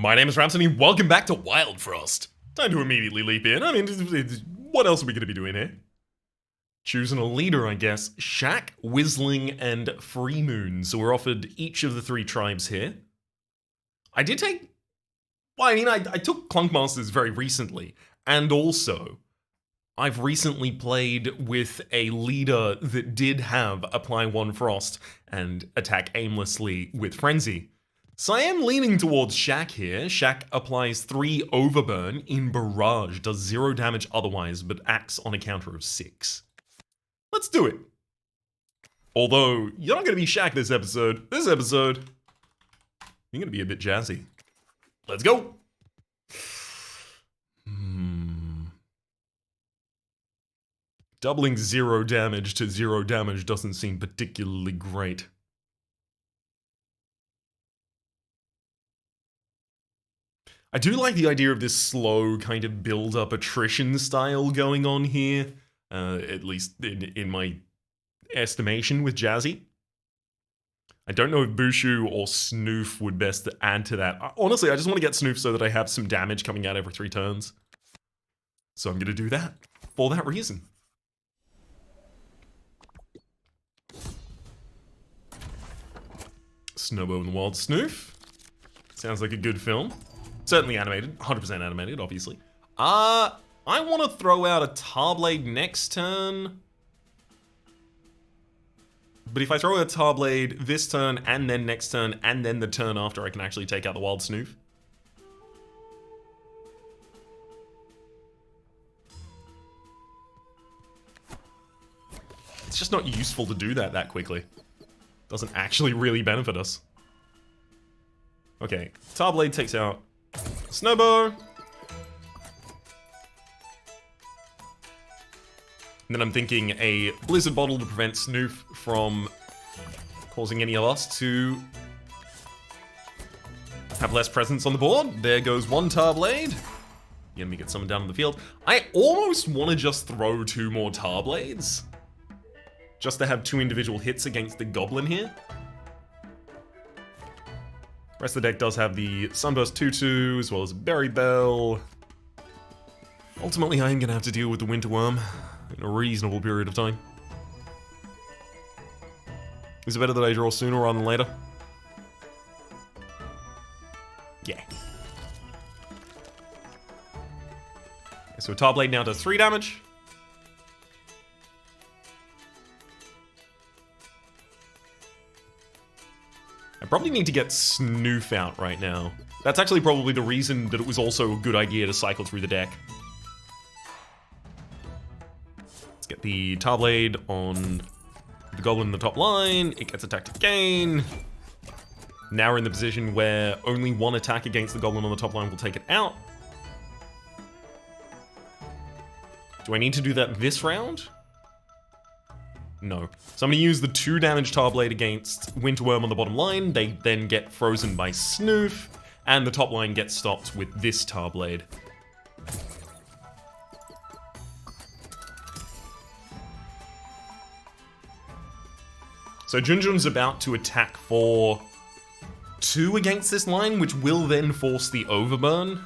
My name is Rhapsody, welcome back to Wildfrost. Time to immediately leap in. I mean, what else are we going to be doing here? Choosing a leader, I guess. Shack, Whistling, and Freemoon. So we're offered each of the three tribes here. I did take... Well, I mean, I took Clunkmasters very recently. And also, I've recently played with a leader that did have Apply 1 Frost and attack aimlessly with Frenzy. So I am leaning towards Shack here. Shack applies 3 Overburn in Barrage, does 0 damage otherwise, but acts on a counter of 6. Let's do it. Although, you're not going to be Shack this episode. This episode, you're going to be a bit jazzy. Let's go. Doubling 0 damage to 0 damage doesn't seem particularly great. I do like the idea of this slow kind of build-up attrition style going on here, at least in my estimation with Jazzy. I don't know if Bushu or Snoof would best add to that. Honestly, I just want to get Snoof so that I have some damage coming out every 3 turns. So I'm going to do that, for that reason. Snowbow and the Wild Snoof. Sounds like a good film. Certainly animated, 100% animated, obviously. I want to throw out a Tarblade next turn. But if I throw out a Tarblade this turn, and then next turn, and then the turn after, I can actually take out the Wild Snoof. It's just not useful to do that quickly. Doesn't actually really benefit us. Okay, Tarblade takes out Snowbow. And then I'm thinking a Blizzard Bottle to prevent Snoof from causing any of us to have less presence on the board. There goes one Tarblade. The enemy gets summoned down on the field. I almost want to just throw 2 more Tarblades. Just to have 2 individual hits against the Goblin here. Rest of the deck does have the Sunburst 2/2, as well as Berry Bell. Ultimately, I am going to have to deal with the Winter Worm in a reasonable period of time. Is it better that I draw sooner rather than later? Yeah. So Tarblade now does 3 damage. I probably need to get Snoof out right now. That's actually probably the reason that it was also a good idea to cycle through the deck. Let's get the Tarblade on the Goblin in the top line. It gets attacked again. Now we're in the position where only 1 attack against the Goblin on the top line will take it out. Do I need to do that this round? No. So I'm going to use the 2 damage Tarblade against Winterworm on the bottom line. They then get frozen by Snoof, and the top line gets stopped with this Tarblade. So Junjun's about to attack for 2 against this line, which will then force the Overburn.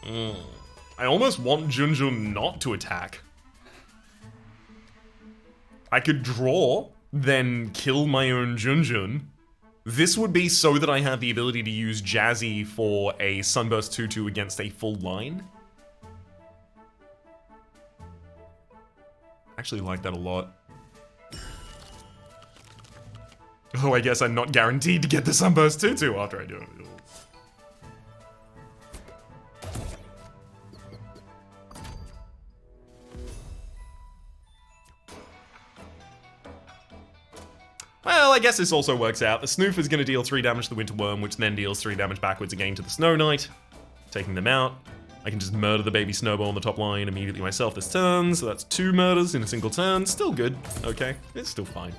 I almost want Junjun not to attack. I could draw, then kill my own Junjun. This would be so that I have the ability to use Jazzy for a Sunburst 2/2 against a full line. Actually like that a lot. Oh, I guess I'm not guaranteed to get the Sunburst 2/2 after I do it. Well, I guess this also works out. The Snoof is going to deal 3 damage to the Winter Worm, which then deals 3 damage backwards again to the Snow Knight, taking them out. I can just murder the baby Snowball on the top line immediately myself this turn, so that's 2 murders in a single turn. Still good, okay? It's still fine.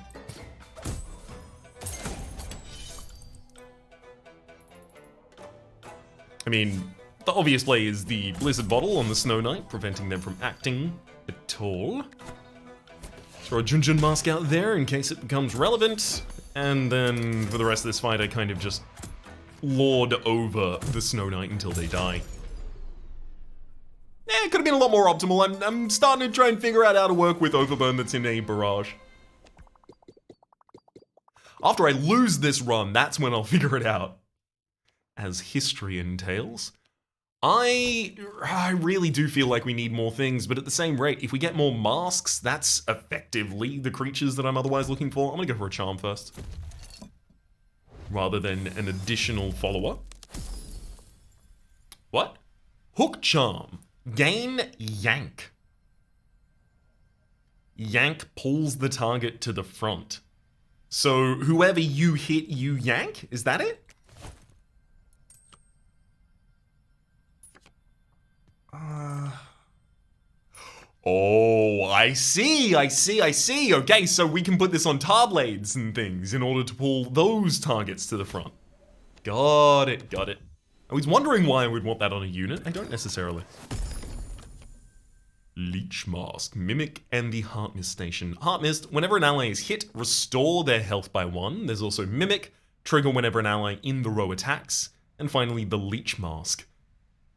I mean, the obvious play is the Blizzard Bottle on the Snow Knight, preventing them from acting at all. Throw a Junjun Mask out there in case it becomes relevant, and then for the rest of this fight I kind of just lord over the Snow Knight until they die. It could have been a lot more optimal. I'm starting to try and figure out how to work with Overburn that's in a barrage. After I lose this run, that's when I'll figure it out. As history entails. I really do feel like we need more things, but at the same rate, if we get more masks, that's effectively the creatures that I'm otherwise looking for. I'm gonna go for a charm first. Rather than an additional follower. What? Hook charm. Gain yank. Yank pulls the target to the front. So whoever you hit, you yank? Is that it? Oh, I see. Okay, so we can put this on tar blades and things in order to pull those targets to the front. Got it. I was wondering why I would want that on a unit. I don't necessarily. Leech Mask, Mimic, and the Heart Mist Station. Heart Mist, whenever an ally is hit, restore their health by 1. There's also Mimic, trigger whenever an ally in the row attacks. And finally, the Leech Mask.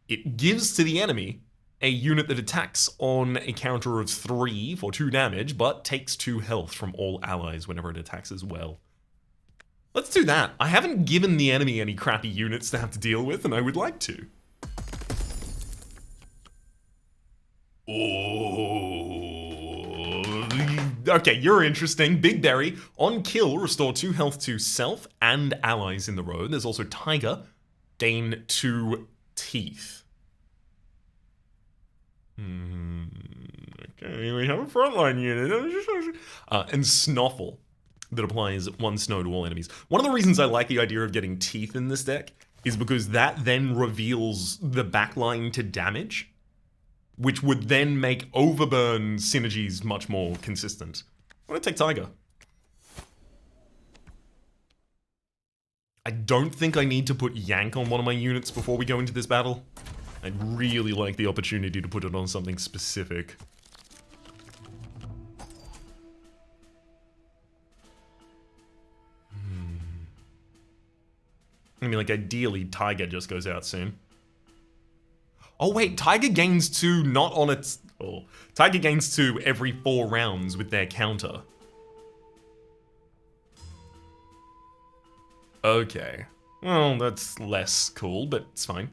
It gives to the enemy a unit that attacks on a counter of 3 for 2 damage, but takes 2 health from all allies whenever it attacks as well. Let's do that. I haven't given the enemy any crappy units to have to deal with, and I would like to. Oh, okay, you're interesting. Big Berry. On kill, restore 2 health to self and allies in the row. There's also Tiger. Gain 2 teeth. Okay, we have a frontline unit. And Snuffle that applies 1 snow to all enemies. One of the reasons I like the idea of getting teeth in this deck is because that then reveals the backline to damage, which would then make Overburn synergies much more consistent. I'm gonna take Tiger. I don't think I need to put Yank on one of my units before we go into this battle. I'd really like the opportunity to put it on something specific. I mean, like, ideally, Tiger just goes out soon. Oh, wait, Tiger gains 2 not on its... Oh, Tiger gains 2 every 4 rounds with their counter. Okay. Well, that's less cool, but it's fine.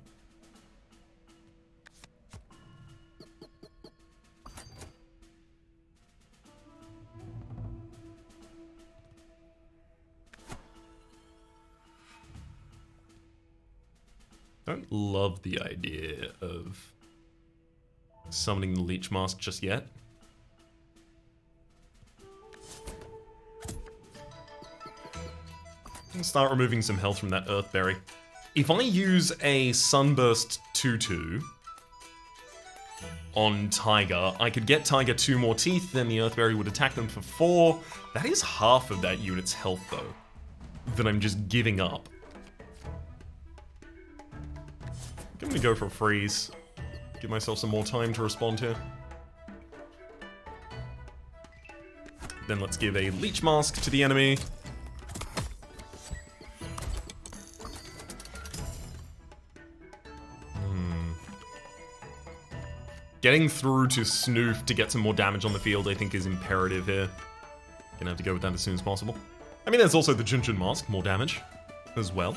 Don't love the idea of summoning the Leech Mask just yet. I'll start removing some health from that Earthberry. If I use a Sunburst 2/2 on Tiger, I could get Tiger 2 more teeth, then the Earthberry would attack them for 4. That is half of that unit's health, though, that I'm just giving up. I'm gonna go for a freeze. Give myself some more time to respond here. Then let's give a Leech Mask to the enemy. Getting through to Snoof to get some more damage on the field, I think, is imperative here. Gonna have to go with that as soon as possible. I mean, there's also the Jinjin Mask, more damage as well.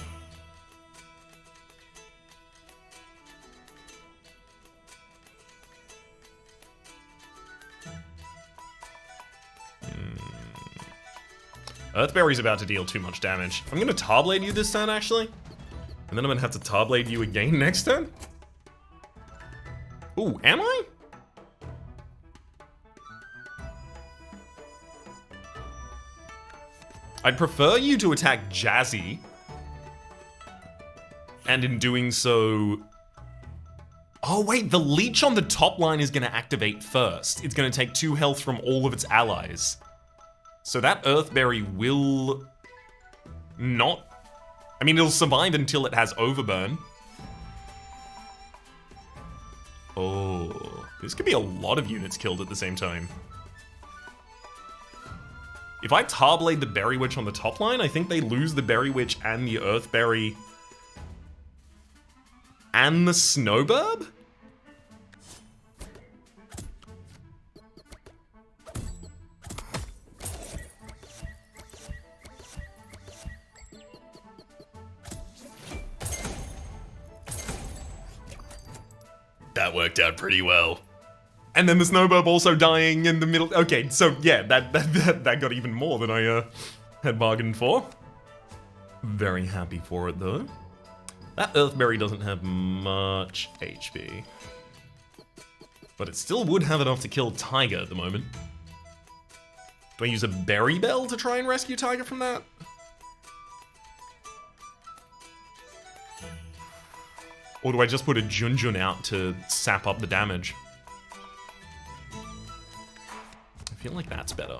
Earthberry's about to deal too much damage. I'm gonna Tarblade you this turn, actually. And then I'm gonna have to Tarblade you again next turn. Ooh, am I? I'd prefer you to attack Jazzy. And in doing so... Oh wait, the Leech on the top line is gonna activate first. It's gonna take 2 health from all of its allies. So that Earthberry will not... I mean, it'll survive until it has Overburn. Oh, this could be a lot of units killed at the same time. If I Tarblade the Berry Witch on the top line, I think they lose the Berry Witch and the Earthberry and the Snowburb? That worked out pretty well. And then the Snowburb also dying in the middle. Okay, so yeah, that got even more than I had bargained for. Very happy for it though. That Earthberry doesn't have much HP. But it still would have enough to kill Tiger at the moment. Do I use a Berry Bell to try and rescue Tiger from that? Or do I just put a Junjun out to sap up the damage? I feel like that's better.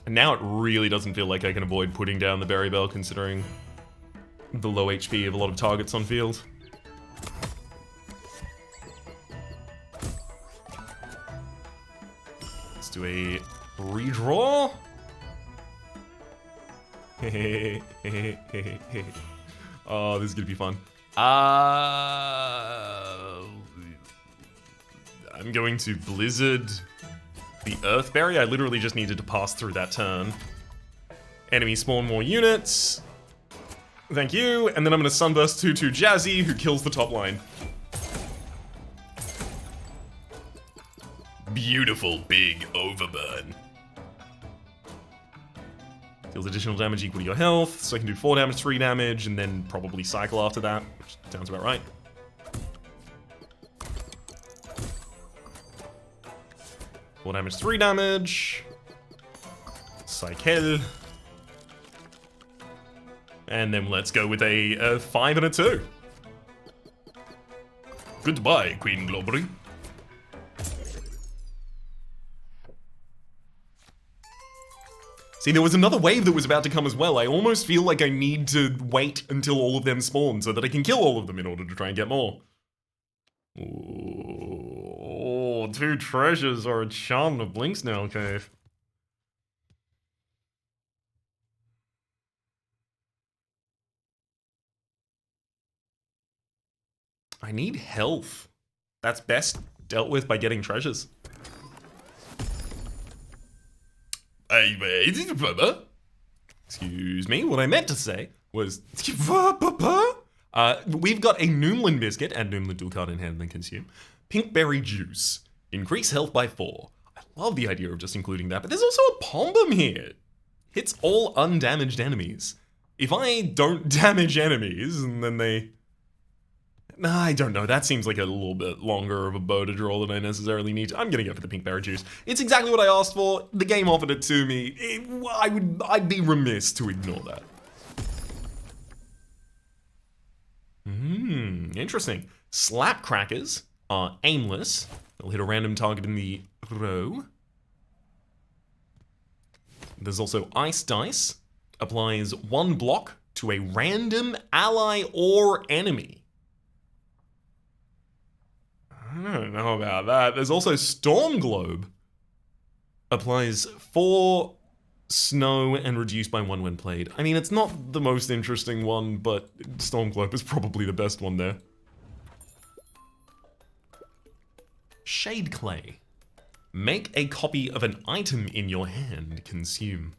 And now it really doesn't feel like I can avoid putting down the Berry Bell considering the low HP of a lot of targets on field. Let's do a redraw. Oh, this is gonna be fun. I'm going to Blizzard the Earthberry. I literally just needed to pass through that turn. Enemy spawn more units. Thank you. And then I'm gonna Sunburst 2/2 Jazzy, who kills the top line. Beautiful big Overburn. Deals additional damage equal to your health, so I can do 4 damage, 3 damage, and then probably cycle after that, which sounds about right. Four damage, 3 damage. Cycle. And then let's go with a 5 and a 2. Goodbye, Queen Globry. See, there was another wave that was about to come as well. I almost feel like I need to wait until all of them spawn so that I can kill all of them in order to try and get more. Ooh, 2 treasures or a charm of Blinksnail Cave. I need health. That's best dealt with by getting treasures. Excuse me, what I meant to say was... we've got a Noomlin Biscuit and Noomlin Dual Card in hand and consume. Pinkberry Juice. Increase health by 4. I love the idea of just including that, but there's also a Pombum here. Hits all undamaged enemies. If I don't damage enemies and then they... Nah, I don't know. That seems like a little bit longer of a bow to draw than I necessarily need to. I'm gonna go for the Pinkberry Juice. It's exactly what I asked for. The game offered it to me. I'd be remiss to ignore that. Interesting. Slap Crackers are aimless. They'll hit a random target in the row. There's also Ice Dice. Applies 1 block to a random ally or enemy. I don't know about that. There's also Storm Globe. Applies 4 snow and reduced by 1 when played. I mean, it's not the most interesting one, but Storm Globe is probably the best one there. Shade Clay. Make a copy of an item in your hand. Consume.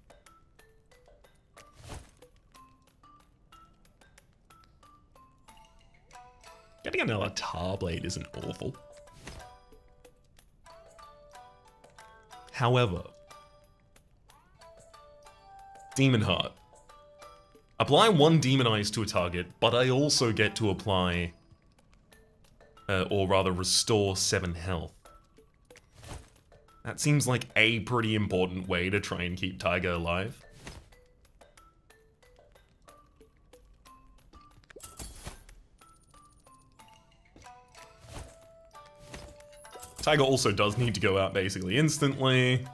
Getting another Tar Blade isn't awful. However, Demon Heart. Apply 1 Demon Eyes to a target, but I also get to apply, or rather restore 7 health. That seems like a pretty important way to try and keep Tiger alive. Tiger also does need to go out basically instantly.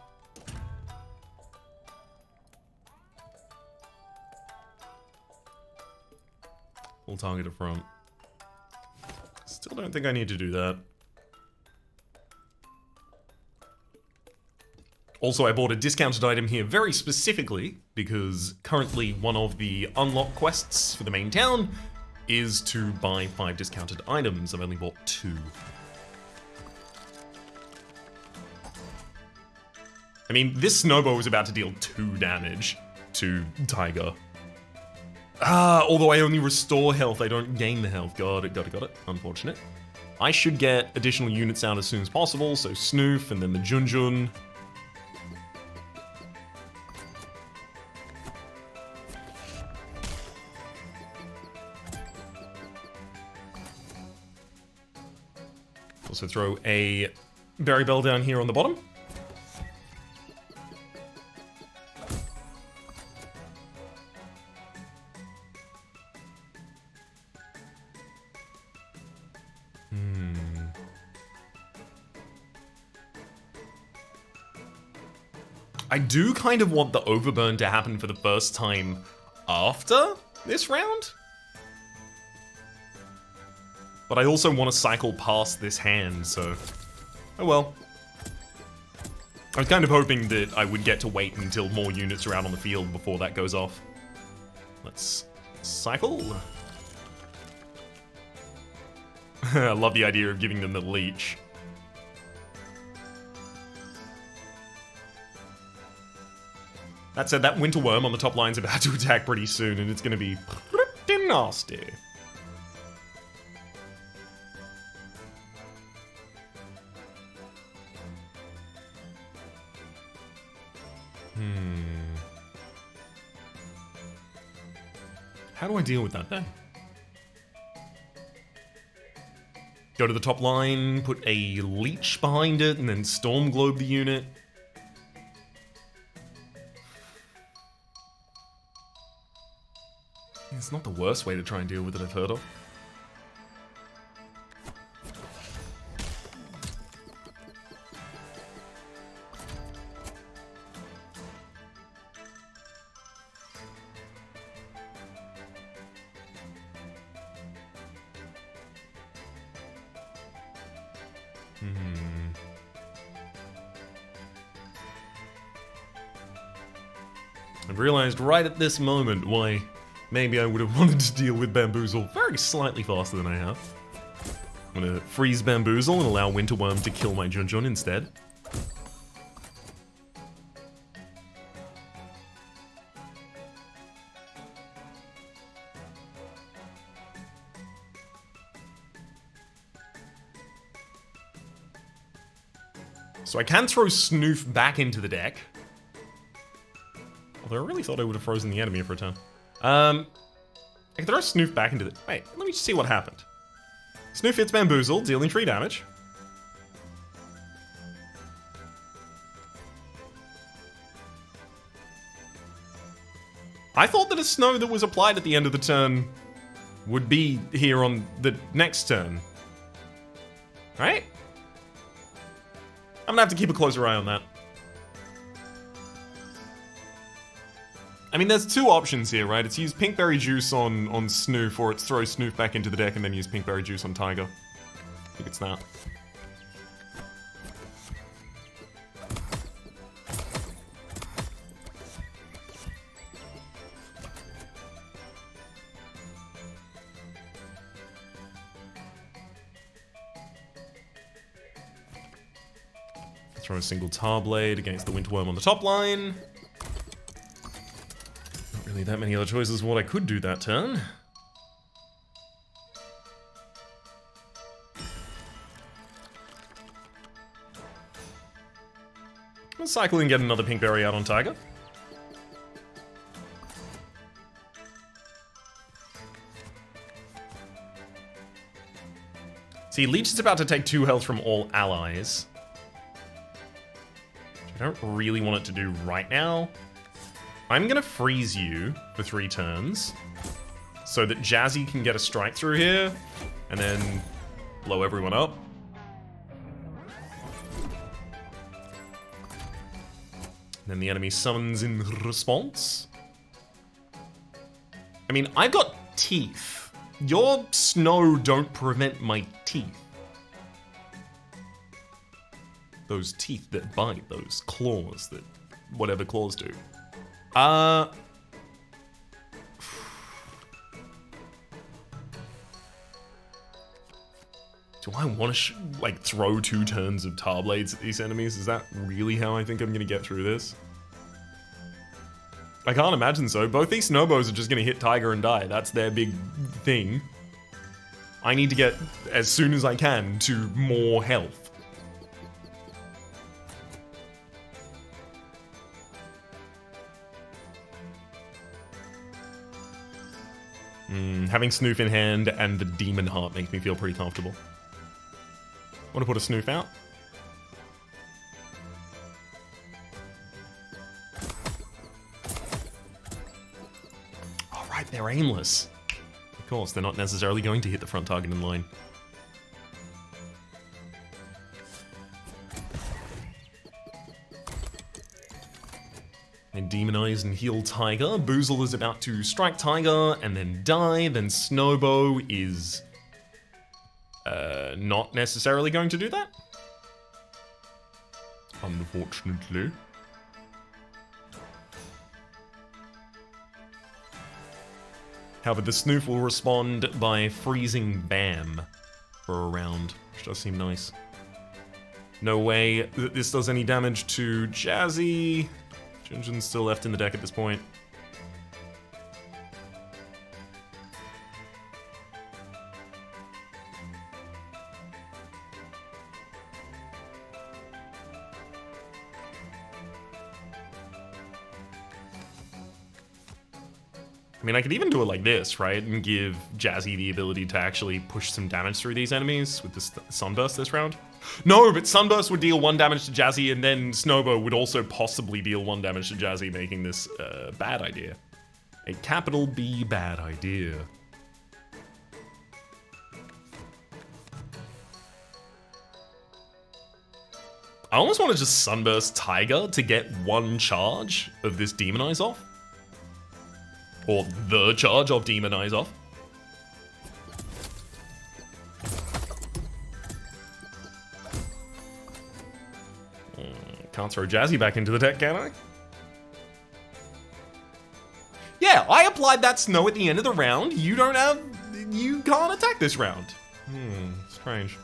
Full target to front. Still don't think I need to do that. Also, I bought a discounted item here very specifically because currently one of the unlock quests for the main town is to buy 5 discounted items. I've only bought 2. I mean, this snowball was about to deal 2 damage to Tiger. Although I only restore health, I don't gain the health. Got it. Unfortunate. I should get additional units out as soon as possible, so Snoof and then the Junjun. Also throw a berry bell down here on the bottom. I do kind of want the Overburn to happen for the first time after this round. But I also want to cycle past this hand, so... oh well. I was kind of hoping that I would get to wait until more units are out on the field before that goes off. Let's cycle. I love the idea of giving them the leech. That said, that winter worm on the top line's about to attack pretty soon, and it's going to be pretty nasty. How do I deal with that then? Go to the top line, put a leech behind it, and then storm globe the unit. It's not the worst way to try and deal with it, I've heard of. I've realized right at this moment why maybe I would have wanted to deal with Bamboozle very slightly faster than I have. I'm gonna freeze Bamboozle and allow Winterworm to kill my Junjun instead. So I can throw Snoof back into the deck. Although I really thought I would have frozen the enemy for a turn. I can throw Snoof back into the... wait, let me just see what happened. Snoof hits Bamboozle, dealing 3 damage. I thought that a snow that was applied at the end of the turn would be here on the next turn. Right? I'm gonna have to keep a closer eye on that. I mean, there's 2 options here, right? It's use Pinkberry Juice on Snoof, or it's throw Snoof back into the deck and then use Pinkberry Juice on Tiger. I think it's that. Throw a single Tar Blade against the Winterworm on the top line. Not really that many other choices of what I could do that turn. Let's cycle and get another Pinkberry out on Tiger. See, Leech is about to take 2 health from all allies. I don't really want it to do right now. I'm gonna freeze you for 3 turns so that Jazzy can get a strike through here and then blow everyone up. Then the enemy summons in response. I mean, I've got teeth. Your snow don't prevent my teeth. those teeth that bite, those claws that whatever claws do. Do I want to like throw 2 turns of tar blades at these enemies? Is that really how I think I'm gonna get through this? I can't imagine so. Both these snowbows are just gonna hit Tiger and die. That's their big thing. I need to get, as soon as I can, to more health. Having Snoof in hand and the Demon Heart makes me feel pretty comfortable. Want to put a Snoof out? Alright, they're aimless. Of course, they're not necessarily going to hit the front target in line. And demonize and heal Tiger. Boozle is about to strike Tiger and then die. Then Snowbow is not necessarily going to do that. Unfortunately. However, the Snoof will respond by freezing Bam for a round, which does seem nice. No way that this does any damage to Jazzy. Jinjin's still left in the deck at this point. I mean, I could even do it like this, right? And give Jazzy the ability to actually push some damage through these enemies with this Sunburst this round. No, but Sunburst would deal 1 damage to Jazzy, and then Snowbow would also possibly deal 1 damage to Jazzy, making this a bad idea. A capital B bad idea. I almost want to just Sunburst Tiger to get 1 charge of this Demonize off. Or the charge of Demonize off. Can't throw Jazzy back into the deck, can I? Yeah, I applied that snow at the end of the round. You can't attack this round. Strange.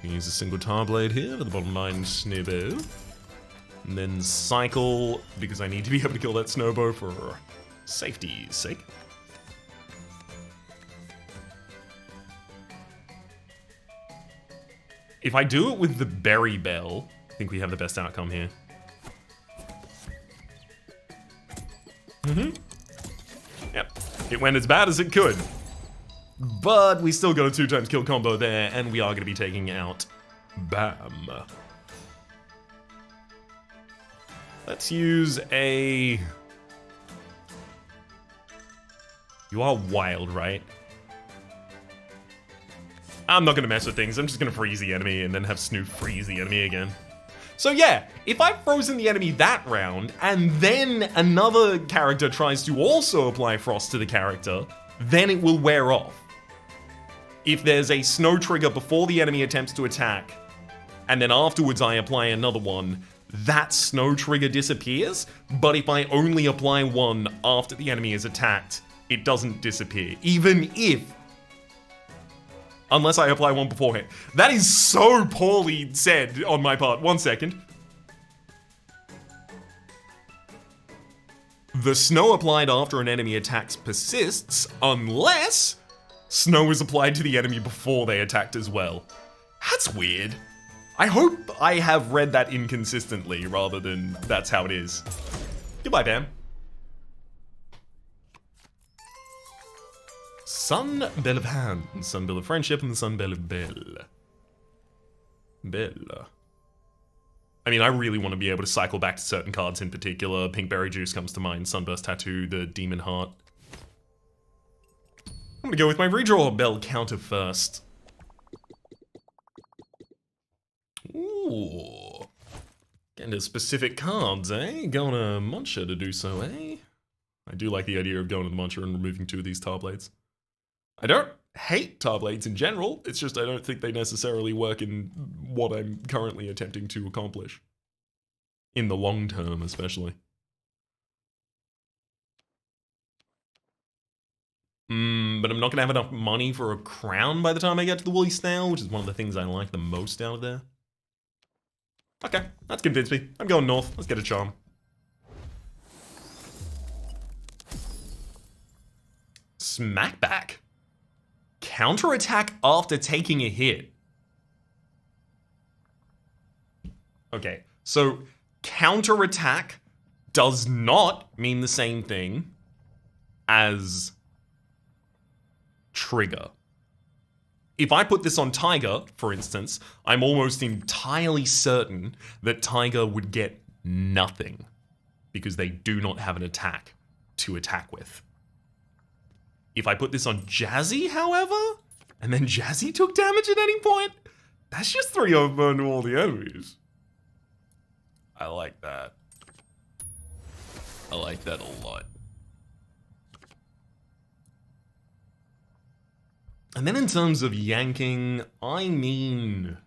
Use a single tar blade here for the bottom line Snowbow. And then cycle, because I need to be able to kill that Snowbow for safety's sake. If I do it with the Berry Bell, I think we have the best outcome here. Yep, it went as bad as it could. But we still got a 2x kill combo there, and we are going to be taking out Bam. Let's use a... You are wild, right? I'm not going to mess with things. I'm just going to freeze the enemy and then have Snoof freeze the enemy again. So yeah, if I've frozen the enemy that round, and then another character tries to also apply frost to the character, then it will wear off. If there's a snow trigger before the enemy attempts to attack, and then afterwards I apply another one, that snow trigger disappears, but if I only apply one after the enemy is attacked, it doesn't disappear, even if... Unless I apply one beforehand. That is so poorly said on my part. 1 second. The snow applied after an enemy attacks persists unless snow is applied to the enemy before they attacked as well. That's weird. I hope I have read that inconsistently rather than that's how it is. Goodbye, Bam. Sun Bell of Hand, Sun Bell of Friendship, and the Sun Bell of Bell. Bell. I mean, I really want to be able to cycle back to certain cards in particular. Pink Berry Juice comes to mind, Sunburst Tattoo, the Demon Heart. I'm gonna go with my redraw bell counter first. Ooh. Getting to specific cards, eh? Going to Muncher to do so, eh? I do like the idea of going to the Muncher and removing 2 of these tar blades. I don't hate tar blades in general, it's just I don't think they necessarily work in what I'm currently attempting to accomplish. In the long term, especially. But I'm not going to have enough money for a crown by the time I get to the woolly snail, which is one of the things I like the most out of there. Okay, that's convinced me. I'm going north. Let's get a charm. Smackback. Counterattack after taking a hit. Okay, so counterattack does not mean the same thing as trigger. If I put this on Tiger, for instance, I'm almost entirely certain that Tiger would get nothing because they do not have an attack to attack with. If I put this on Jazzy, however, and then Jazzy took damage at any point, that's just 3 Overburn to all the enemies. I like that. I like that a lot. And then in terms of yanking, I mean...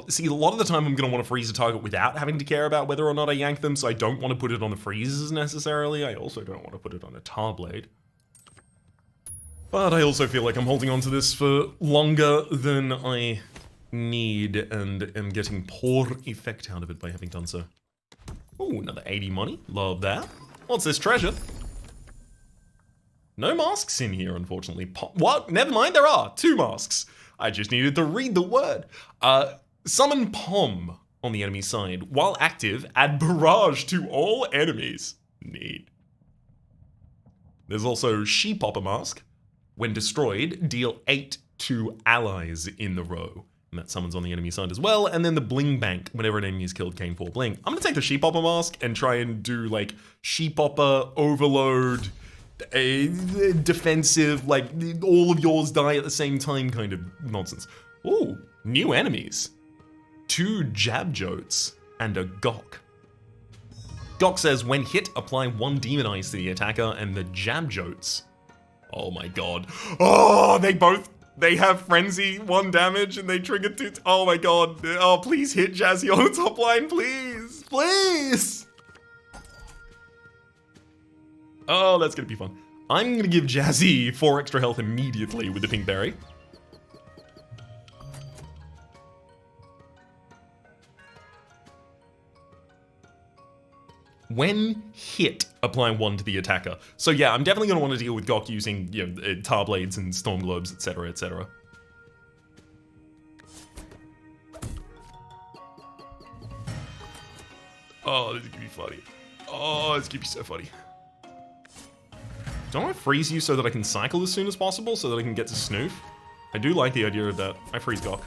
See, a lot of the time I'm going to want to freeze a target without having to care about whether or not I yank them, so I don't want to put it on the freezes necessarily. I also don't want to put it on a tar blade. But I also feel like I'm holding on to this for longer than I need and am getting poor effect out of it by having done so. Ooh, another 80 money. Love that. What's this treasure? No masks in here, unfortunately. What? Never mind, there are 2 masks. I just needed to read the word. Summon Pom on the enemy side. While active, add barrage to all enemies. Neat. There's also She-Popper Mask. When destroyed, deal 8 to allies in the row. And that summons on the enemy side as well. And then the Bling Bank. Whenever an enemy is killed, gain 4 bling. I'm gonna take the She-Popper Mask and try and do like She-Popper, Overload, a defensive, like all of yours die at the same time kind of nonsense. Ooh, new enemies. 2 Jabjotes and a Gok. Gok says when hit, apply 1 Demon Eyes to the attacker, and the Jabjotes. Oh my god. Oh, they have Frenzy, 1 damage, and they trigger 2. Oh my god. Oh, please hit Jazzy on the top line, please. Please. Oh, that's gonna be fun. I'm gonna give Jazzy 4 extra health immediately with the pink berry. When hit, apply 1 to the attacker. So yeah, I'm definitely gonna want to deal with Gok using, you know, tar blades and storm globes, etc., etc. Oh, this is gonna be funny. Oh, this is gonna be so funny. Don't I freeze you so that I can cycle as soon as possible, so that I can get to Snoof? I do like the idea of that. I freeze Gok.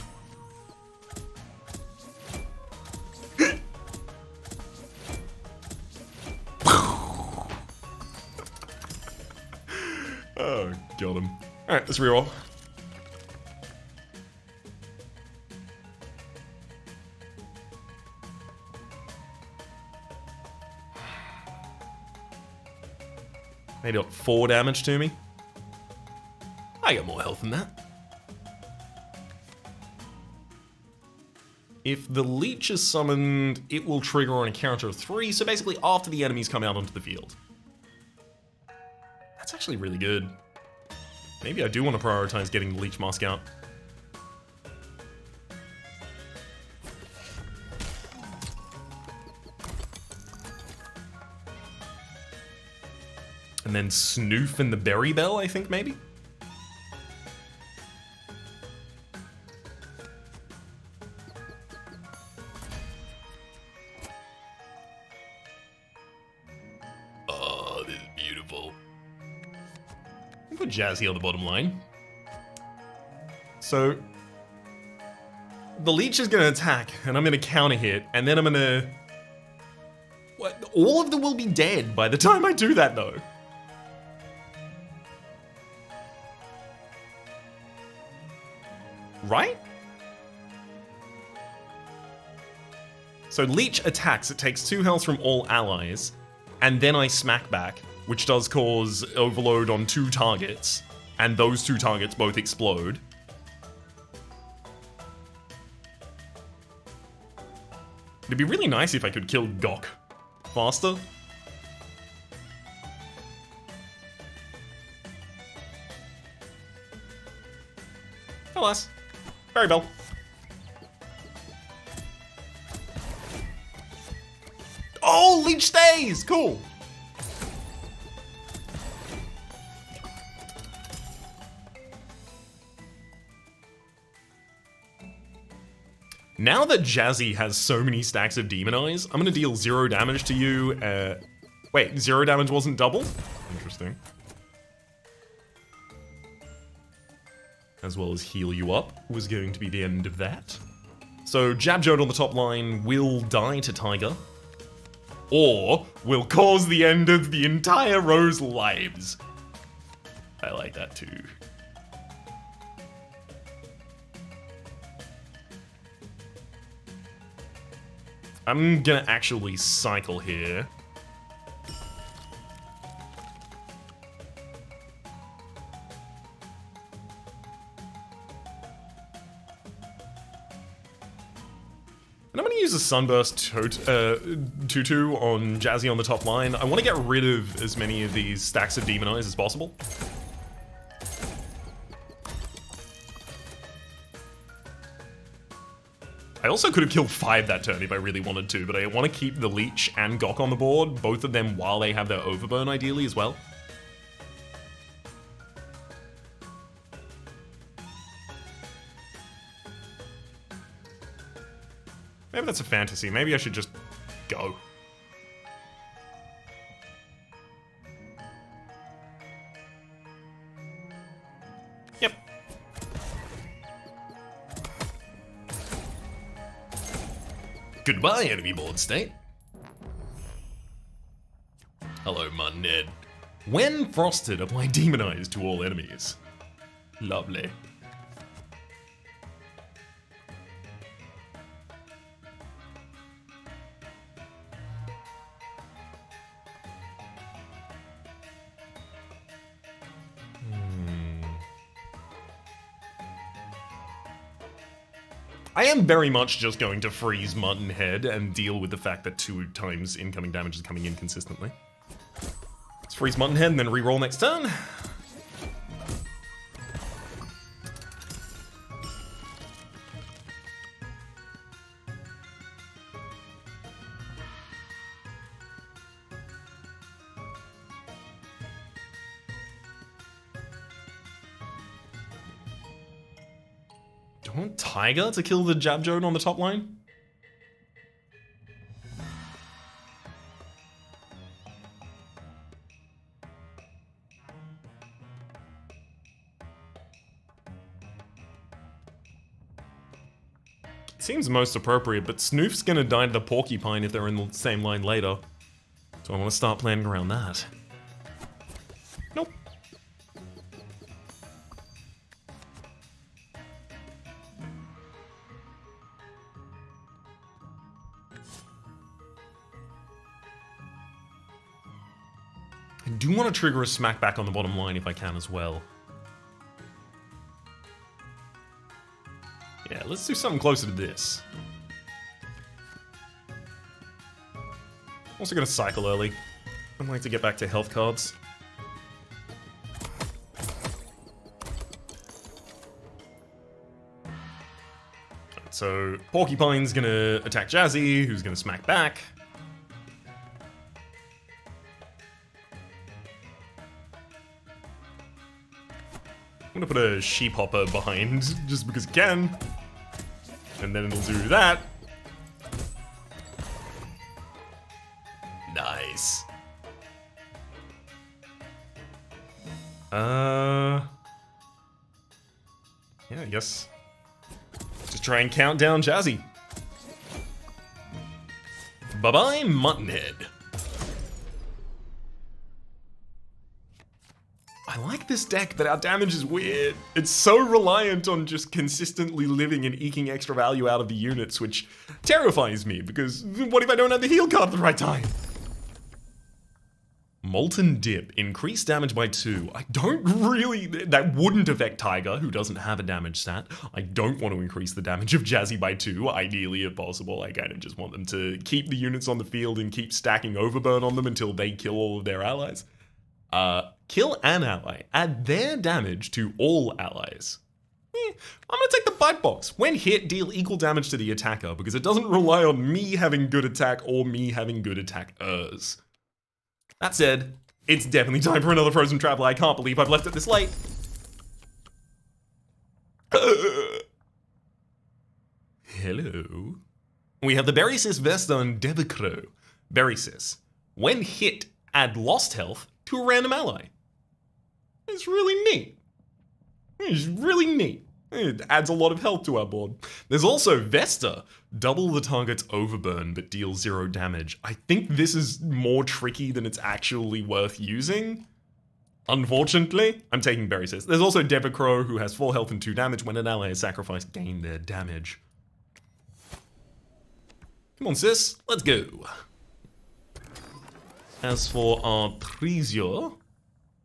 Oh, got him. Alright, let's reroll. They dealt 4 damage to me. I got more health than that. If the leech is summoned, it will trigger on a counter of 3, so basically after the enemies come out onto the field. That's actually really good. Maybe I do want to prioritize getting the leech mask out. And then Snoof and the Berry Bell, I think, maybe? Oh, this is beautiful. I'll put Jazzy on the bottom line. So, the leech is going to attack, and I'm going to counter hit, and then I'm going to... What? All of them will be dead by the time I do that, though. Right? So Leech attacks, it takes 2 health from all allies, and then I smack back which does cause overload on 2 targets, and those 2 targets both explode. It'd be really nice if I could kill Gok faster. Alas. Berry Bell. Oh, Leech stays! Cool. Now that Jazzy has so many stacks of Demon Eyes, I'm gonna deal 0 damage to you. Wait, 0 damage wasn't double? Interesting. As well as heal you up was going to be the end of that. So Jabjode on the top line will die to Tiger, or will cause the end of the entire row's lives. I like that too. I'm gonna actually cycle here. And I'm going to use a Sunburst Tutu on Jazzy on the top line. I want to get rid of as many of these stacks of Demon Eyes as possible. I also could have killed 5 that turn if I really wanted to, but I want to keep the Leech and Gok on the board, both of them while they have their Overburn ideally as well. Maybe that's a fantasy. Maybe I should just go. Yep. Goodbye, enemy board state. Hello, Ned. When frosted, apply Demon Eyes to all enemies. Lovely. I am very much just going to freeze Muttonhead and deal with the fact that 2 times incoming damage is coming in consistently. Let's freeze Muttonhead and then reroll next turn. Do I want Tiger to kill the Jabjode on the top line? It seems most appropriate, but Snoof's gonna die to the Porcupine if they're in the same line later. So I want to start planning around that. Nope. I do want to trigger a Smackback on the bottom line if I can as well. Yeah, let's do something closer to this. Also gonna cycle early. I'd like to get back to health cards. So, Porcupine's gonna attack Jazzy, who's gonna smack back. I'm gonna put a Sheep Hopper behind, just because it can. And then it'll do that. Nice. Yeah, I guess. Just try and count down Jazzy. Bye-bye, Muttonhead. I like this deck, but our damage is weird. It's so reliant on just consistently living and eking extra value out of the units, which terrifies me, because what if I don't have the heal card at the right time? Molten Dip, increased damage by 2. I don't really... That wouldn't affect Tiger, who doesn't have a damage stat. I don't want to increase the damage of Jazzy by 2, ideally if possible. I kind of just want them to keep the units on the field and keep stacking Overburn on them until they kill all of their allies. Kill an ally. Add their damage to all allies. I'm gonna take the Bite Box. When hit, deal equal damage to the attacker, because it doesn't rely on me having good attack or me having good attackers. That said, it's definitely time for another Frozen Traveler. I can't believe I've left it this late. Hello. We have the Berrysis Vesta and Devicro. Berrysis. When hit, add lost health to a random ally. It's really neat. It's really neat. It adds a lot of health to our board. There's also Vesta. Double the target's Overburn, but deals 0 damage. I think this is more tricky than it's actually worth using. Unfortunately, I'm taking Berrysis. There's also Devicro, who has 4 health and 2 damage. When an ally is sacrificed, gain their damage. Come on, sis. Let's go. As for our Trizio,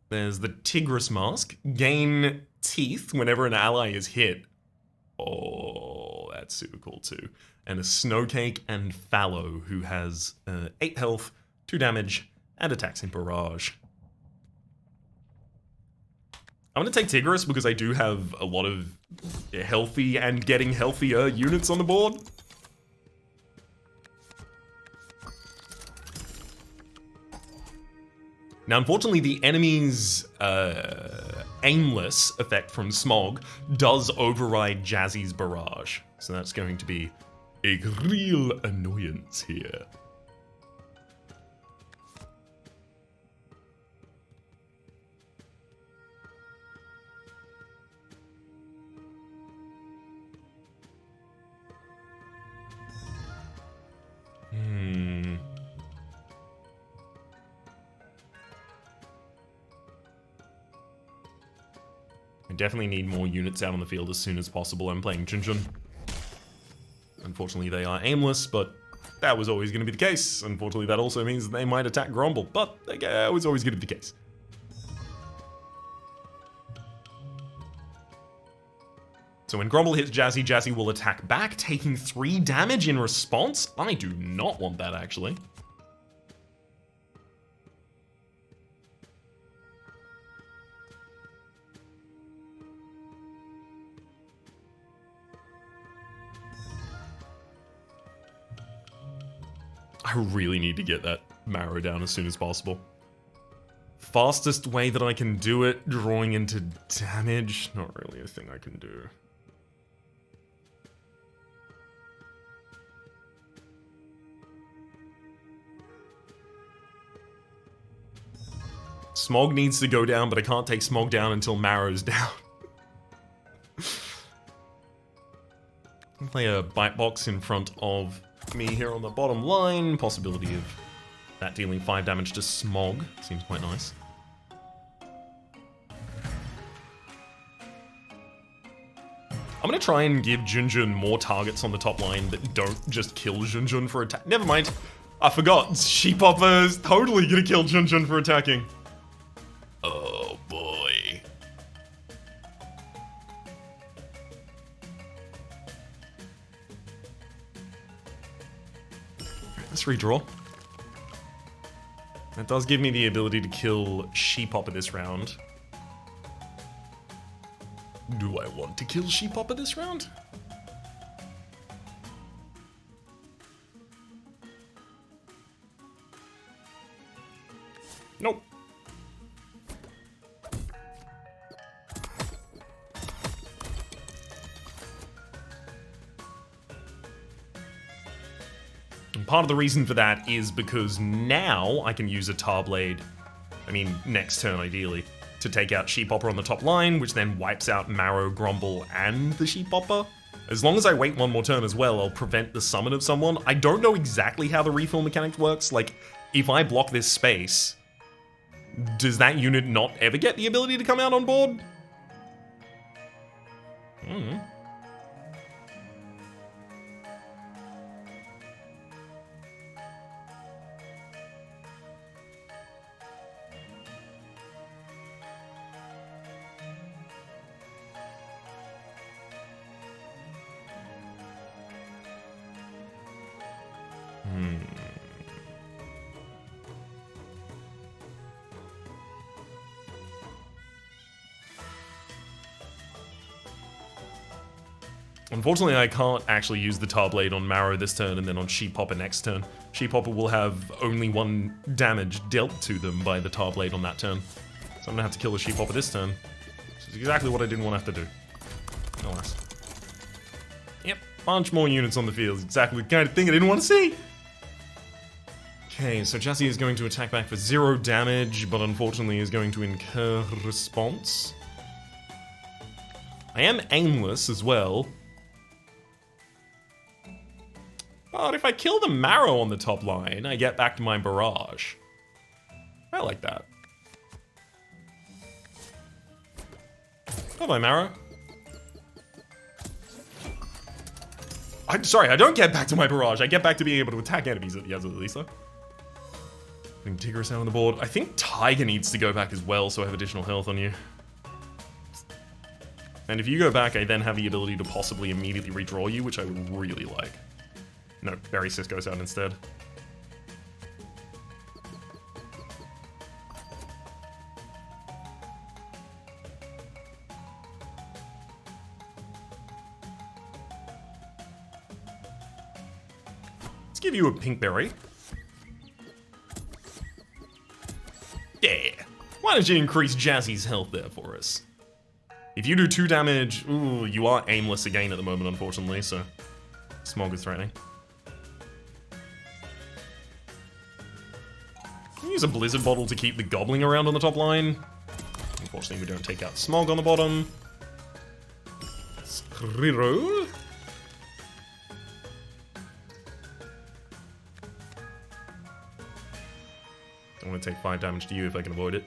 there's the Tigress Mask. Gain teeth whenever an ally is hit. Oh, that's super cool too. And a Snowcake and Fallow, who has 8 health, 2 damage, and attacks in Barrage. I'm going to take Tigress because I do have a lot of healthy and getting healthier units on the board. Now, unfortunately, the enemy's aimless effect from Smog does override Jazzy's Barrage. So that's going to be a real annoyance here. I definitely need more units out on the field as soon as possible. I'm playing Junjun. Unfortunately, they are aimless, but that was always going to be the case. Unfortunately, that also means that they might attack Grumble, but that was always going to be the case. So when Grumble hits Jazzy, Jazzy will attack back, taking 3 damage in response. I do not want that, actually. I really need to get that Marrow down as soon as possible. Fastest way that I can do it, drawing into damage, not really a thing I can do. Smog needs to go down, but I can't take Smog down until Marrow's down. I'll play a Bite Box in front of me here on the bottom line. Possibility of that dealing 5 damage to Smog. Seems quite nice. I'm gonna try and give Junjun more targets on the top line that don't just kill Junjun for attack. Never mind. I forgot. Sheephopper is totally gonna kill Junjun for attacking. Oh boy. Let's redraw. That does give me the ability to kill Sheephopper this round. Do I want to kill Sheephopper this round? Nope. And part of the reason for that is because now I can use a Tar Blade, I mean, next turn ideally, to take out Sheephopper on the top line, which then wipes out Marrow, Grumble, and the Sheephopper. As long as I wait one more turn as well, I'll prevent the summon of someone. I don't know exactly how the refill mechanic works. Like, if I block this space, does that unit not ever get the ability to come out on board? Unfortunately, I can't actually use the Tar Blade on Marrow this turn and then on Sheep Hopper next turn. Sheep Hopper will have only 1 damage dealt to them by the Tar Blade on that turn. So I'm gonna have to kill the Sheep Hopper this turn. Which is exactly what I didn't want to have to do. Alas. Yep, bunch more units on the field. Exactly the kind of thing I didn't want to see. Okay, so Jazzy is going to attack back for 0 damage, but unfortunately is going to incur response. I am aimless as well. But if I kill the Marrow on the top line, I get back to my barrage. I like that. Bye-bye, Marrow. I'm sorry, I don't get back to my barrage. I get back to being able to attack enemies at the end of the least, though. Putting Tigris out on the board. I think Tiger needs to go back as well, so I have additional health on you. And if you go back, I then have the ability to possibly immediately redraw you, which I would really like. No, Berry Sis goes out instead. Let's give you a pink berry. Yeah. Why don't you increase Jazzy's health there for us? If you do 2 damage, ooh, you are aimless again at the moment, unfortunately, so Smog is threatening. Can you use a Blizzard Bottle to keep the Gobbling around on the top line? Unfortunately, we don't take out Smog on the bottom. Reroll. Don't want to take 5 damage to you if I can avoid it.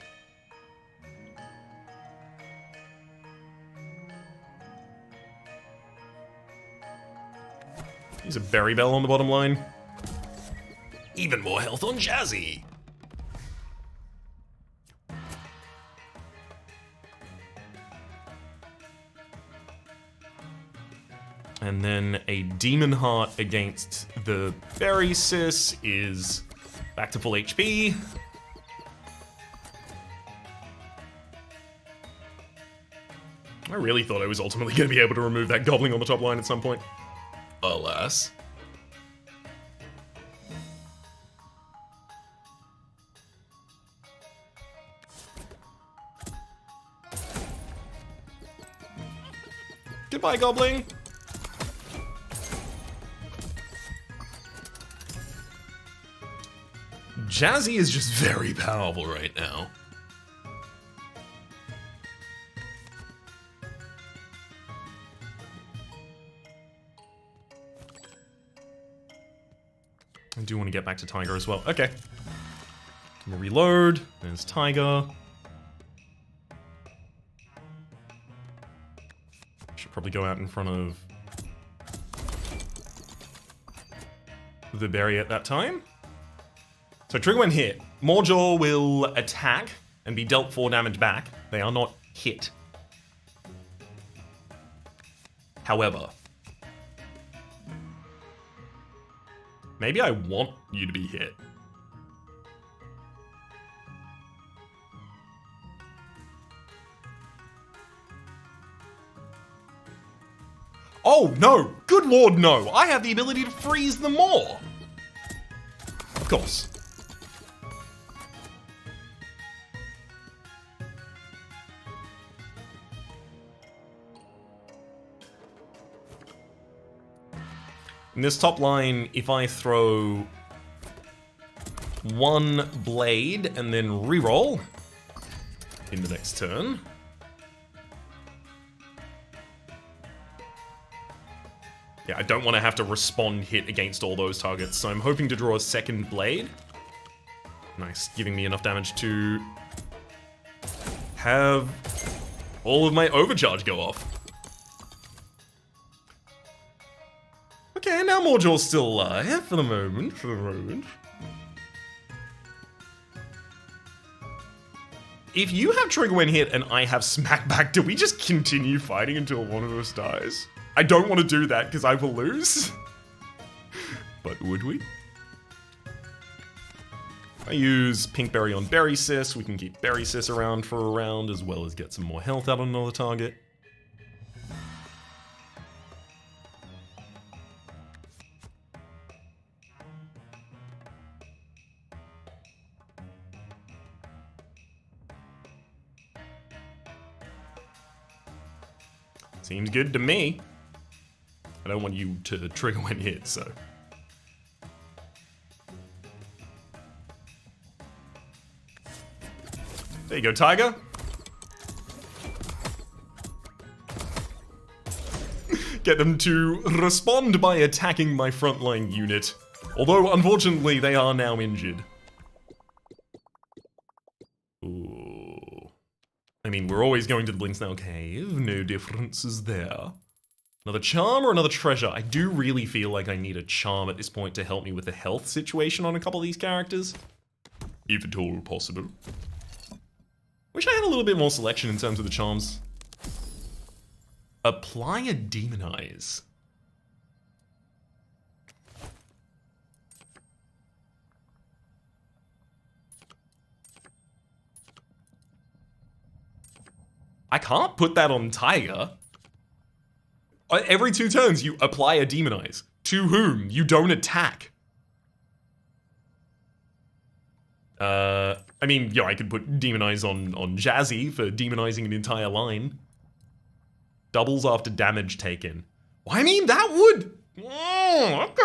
Use a Berry Bell on the bottom line. Even more health on Jazzy. And then a Demon Heart against the Berry Sis is back to full HP. I really thought I was ultimately going to be able to remove that Gobbling on the top line at some point. Alas. Goodbye, Gobbling. Jazzy is just very powerful right now. I do want to get back to Tiger as well. Okay. We'll reload. There's Tiger. Should probably go out in front of the berry at that time. So trigger when hit. Morjaw will attack and be dealt 4 damage back. They are not hit. However, maybe I want you to be hit. Oh, no! Good lord, no! I have the ability to freeze them more! Of course. In this top line, if I throw 1 blade and then reroll in the next turn. Yeah, I don't want to have to respond hit against all those targets, so I'm hoping to draw a 2nd blade. Nice, giving me enough damage to have all of my overcharge go off. Okay, now Morjaw's still alive for the moment, If you have trigger when hit and I have Smackback, do we just continue fighting until one of us dies? I don't want to do that because I will lose. But would we? I use Pink Berry on Berry Sis. We can keep Berry Sis around for a round as well as get some more health out on another target. Seems good to me. I don't want you to trigger when hit, so. There you go, Tiger. Get them to respond by attacking my frontline unit. Although, unfortunately, they are now injured. Ooh. I mean, we're always going to the Blinksnail Cave. No differences there. Another charm or another treasure? I do really feel like I need a charm at this point to help me with the health situation on a couple of these characters. If at all possible. Wish I had a little bit more selection in terms of the charms. Apply a Demonize. I can't put that on Tiger. Every 2 turns, you apply a Demonize. To whom you don't attack. I mean, yeah, I could put Demonize on Jazzy for demonizing an entire line. Doubles after damage taken. Well, I mean, that would... okay,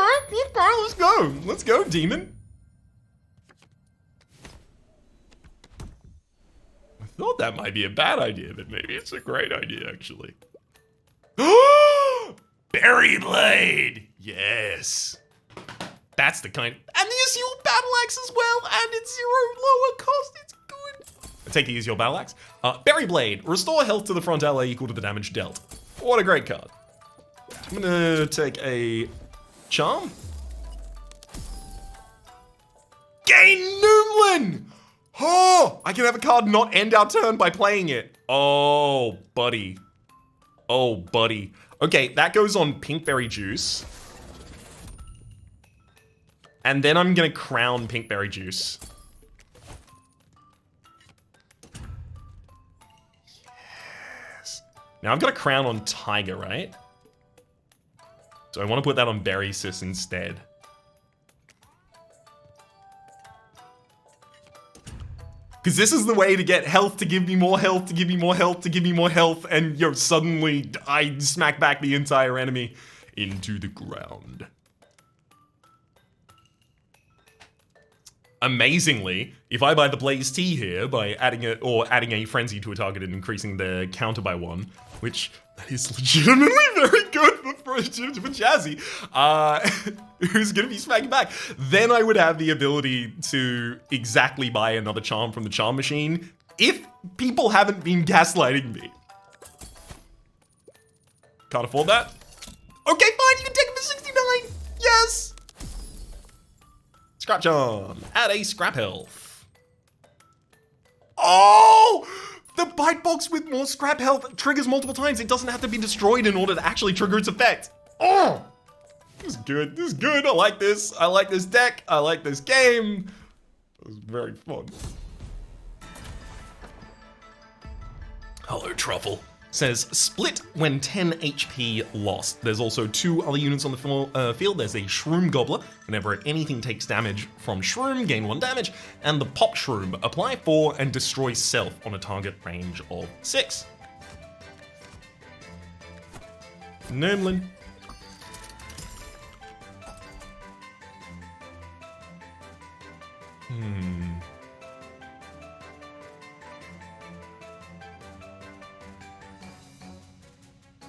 let's go. Let's go, Demon. I thought that might be a bad idea, but maybe it's a great idea, actually. Berry Blade! Yes. That's the kind... And the Azure Battle Axe as well, and it's 0 lower cost, it's good. I take the Azure Battle Axe. Berry Blade, restore health to the front ally equal to the damage dealt. What a great card. I'm gonna take a charm. Gain Noomlin! Oh, I can have a card not end our turn by playing it. Oh, buddy. Oh, buddy. Okay, that goes on Pinkberry Juice. And then I'm gonna crown Pinkberry Juice. Yes. Now I've got a crown on Tiger, right? So I want to put that on Berry Sis instead. Because this is the way to get health, to give me more health, to give me more health, to give me more health, and yo, suddenly I smack back the entire enemy into the ground. Amazingly, if I buy the Blaze Tea here by adding a frenzy to a target and increasing the counter by 1, which that is legitimately very good for Jazzy, who's gonna be smacking back, then I would have the ability to exactly buy another charm from the charm machine if people haven't been gaslighting me. Can't afford that. Okay, fine, you can take him for 69. Yes. Scrap charm. Add a scrap health. Oh! The bite box with more scrap health triggers multiple times. It doesn't have to be destroyed in order to actually trigger its effect. Oh! This is good. This is good. I like this. I like this deck. I like this game. It was very fun. Hello, Truffle. Says, split when 10 HP lost. There's also 2 other units on the field. There's a Shroom Gobbler. Whenever anything takes damage from Shroom, gain 1 damage. And the Pop Shroom. Apply 4 and destroy self on a target range of 6. Nermlin.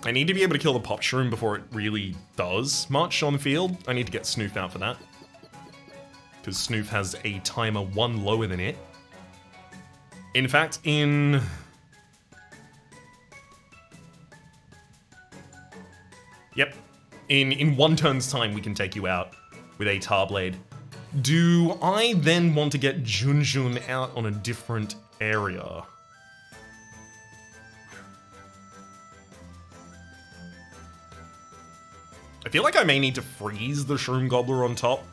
I need to be able to kill the Pop Shroom before it really does much on the field. I need to get Snoof out for that. Because Snoof has a timer 1 lower than it. In fact, in... Yep. In 1 turn's time, we can take you out with a Tarblade. Do I then want to get Junjun out on a different area? I feel like I may need to freeze the Shroom Gobbler on top.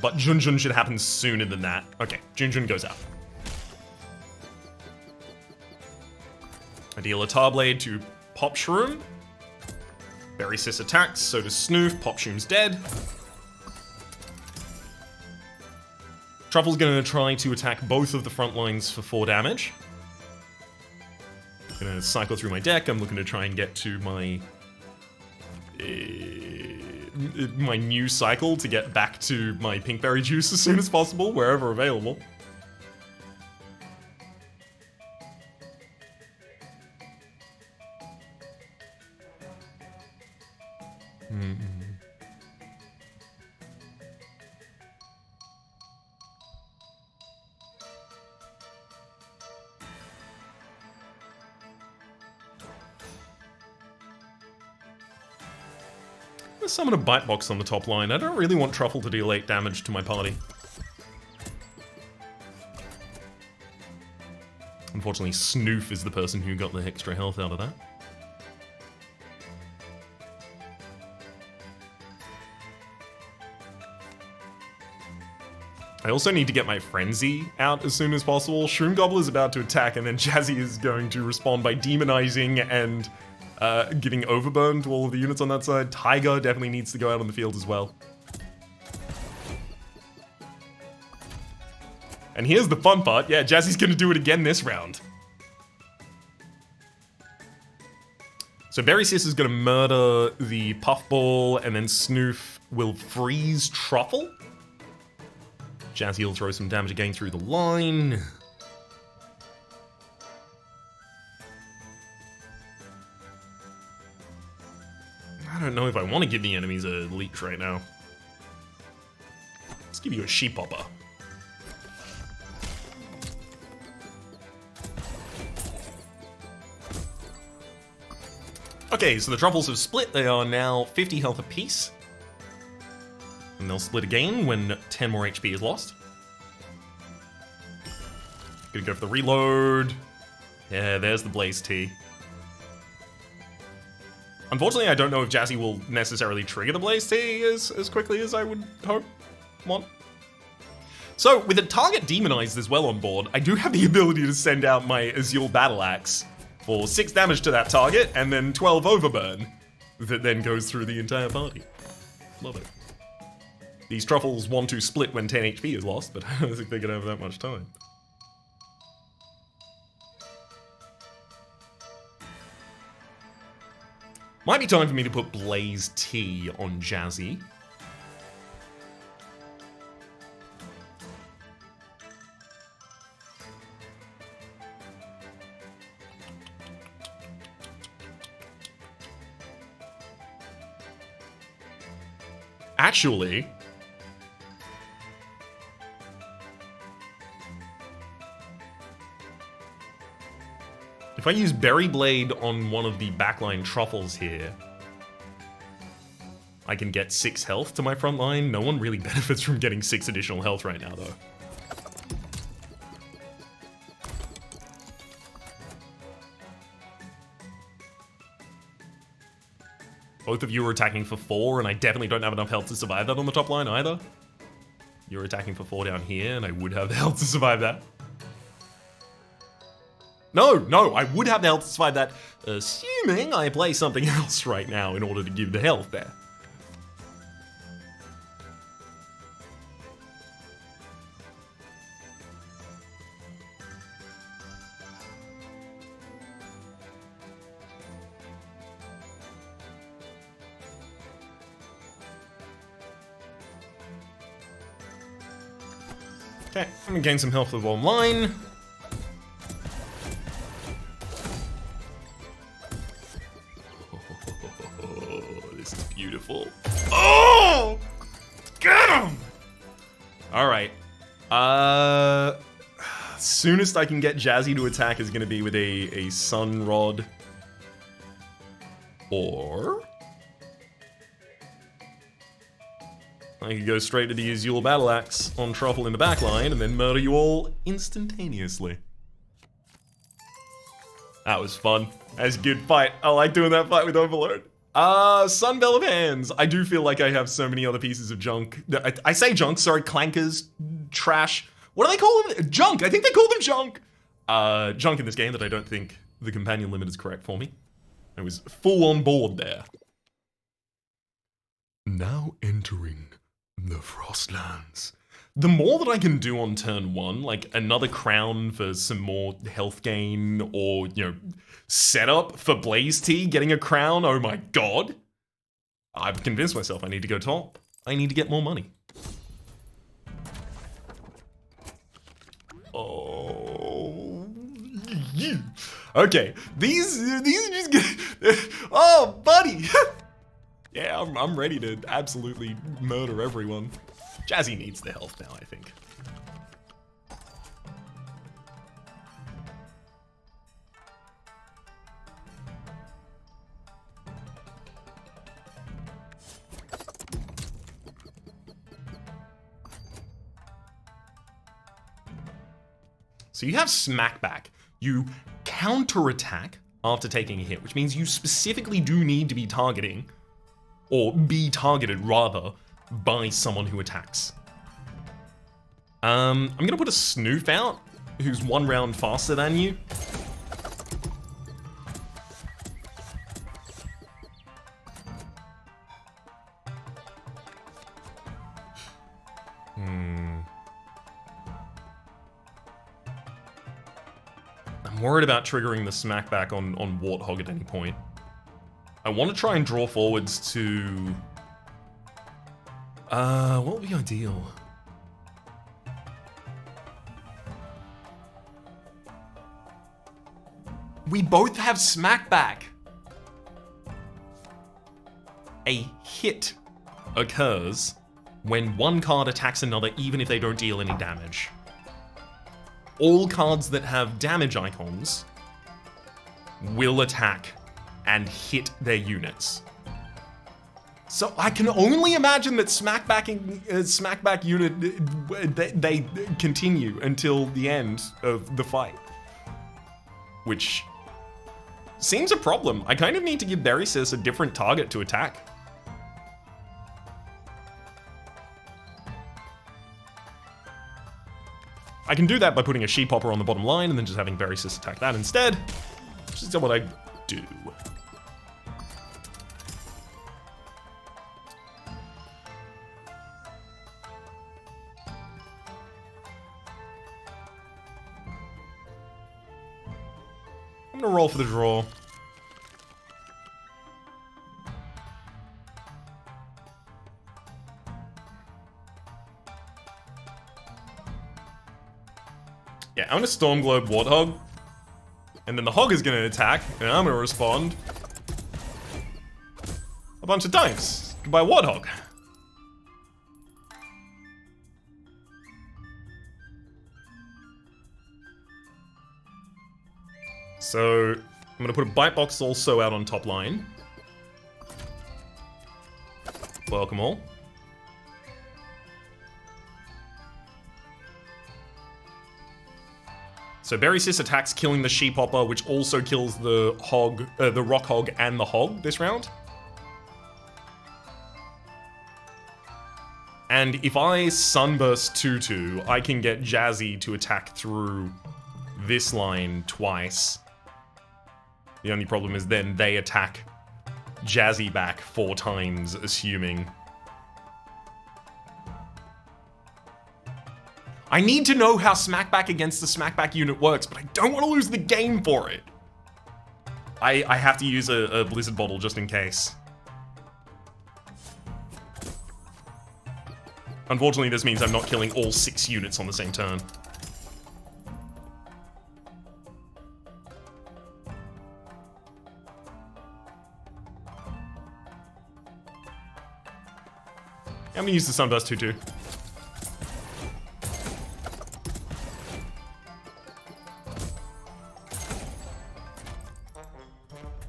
But Junjun should happen sooner than that. Okay, Junjun goes out. I deal a Tarblade to Pop Shroom. Berry Sis attacks, so does Snoof. Pop Shroom's dead. Truffle's gonna try to attack both of the front lines for 4 damage. Gonna cycle through my deck. I'm looking to try and get to my my new cycle to get back to my pinkberry juice as soon as possible, wherever available. Let's summon a Bite Box on the top line. I don't really want Truffle to deal 8 damage to my party. Unfortunately, Snoof is the person who got the extra health out of that. I also need to get my Frenzy out as soon as possible. Shroom Gobbler is about to attack, and then Jazzy is going to respond by demonizing and giving Overburn to all of the units on that side. Tiger definitely needs to go out on the field as well. And here's the fun part. Yeah, Jazzy's gonna do it again this round. So Berry Sis is gonna murder the Puffball, and then Snoof will freeze Truffle. Jazzy will throw some damage again through the line. I don't know if I want to give the enemies a leech right now. Let's give you a Sheep Hopper. Okay, so the Truffles have split. They are now 50 health apiece. And they'll split again when 10 more HP is lost. Gonna go for the reload. Yeah, there's the Blaze Tea. Unfortunately, I don't know if Jazzy will necessarily trigger the Blaze Tea as quickly as I would want. So, with a target demonized as well on board, I do have the ability to send out my Azul Battle Axe for 6 damage to that target, and then 12 Overburn that then goes through the entire party. Love it. These Truffles want to split when 10 HP is lost, but I don't think they're gonna have that much time. Might be time for me to put Blaze Tea on Jazzy. Actually, if I use Berry Blade on one of the backline Truffles here, I can get 6 health to my front line. No one really benefits from getting 6 additional health right now, though. Both of you are attacking for 4, and I definitely don't have enough health to survive that on the top line either. You're attacking for 4 down here, and I would have the health to survive that. No, I would have the health to survive that, assuming I play something else right now in order to give the health there. Okay, I'm gonna gain some health for the bottom line. Oh, this is beautiful. Oh! Get him! Alright. Soonest I can get Jazzy to attack is gonna be with a Sun Rod. Or I could go straight to the Azul Battle Axe on Truffle in the backline and then murder you all instantaneously. That was fun. That was a good fight. I like doing that fight with Overlord. Sunbell of Hands. I do feel like I have so many other pieces of junk. I say junk, sorry, clankers, trash. What do they call them? Junk. I think they call them junk. Junk in this game that I don't think the companion limit is correct for me. I was full on board there. Now entering the Frostlands. The more that I can do on turn 1, like another crown for some more health gain, or, setup for Blaze Tea, getting a crown, oh my god. I've convinced myself I need to go top. I need to get more money. Oh. Okay, these are just good. Oh, buddy. Yeah, I'm ready to absolutely murder everyone. Jazzy needs the health now, I think. So you have Smackback. You counterattack after taking a hit, which means you specifically do need to be targeting, or be targeted rather, by someone who attacks. I'm gonna put a Snoof out, who's 1 round faster than you. I'm worried about triggering the Smackback on Warthog at any point. I want to try and draw forwards to... what would be ideal? We both have Smackback. A hit occurs when one card attacks another, even if they don't deal any damage. All cards that have damage icons will attack and hit their units. So I can only imagine that Smackback unit, they continue until the end of the fight. Which seems a problem. I kind of need to give Berrysis a different target to attack. I can do that by putting a Sheep Hopper on the bottom line and then just having Berrysis attack that instead. Which is what I do. I'm gonna roll for the draw. Yeah, I'm gonna Storm Globe Warthog. And then the Hog is gonna attack, and I'm gonna respond a bunch of times. Goodbye, Warthog. So, I'm gonna put a Bite Box also out on top line. Welcome all. So Berrysis attacks, killing the Sheep Hopper, which also kills the Hog, the Rock Hog and the Hog this round. And if I Sunburst Tutu, I can get Jazzy to attack through this line twice. The only problem is then they attack Jazzy back 4 times, assuming. I need to know how Smackback against the Smackback unit works, but I don't want to lose the game for it. I have to use a Blizzard Bottle just in case. Unfortunately, this means I'm not killing all 6 units on the same turn. I'm gonna use the Sunburst Tutu.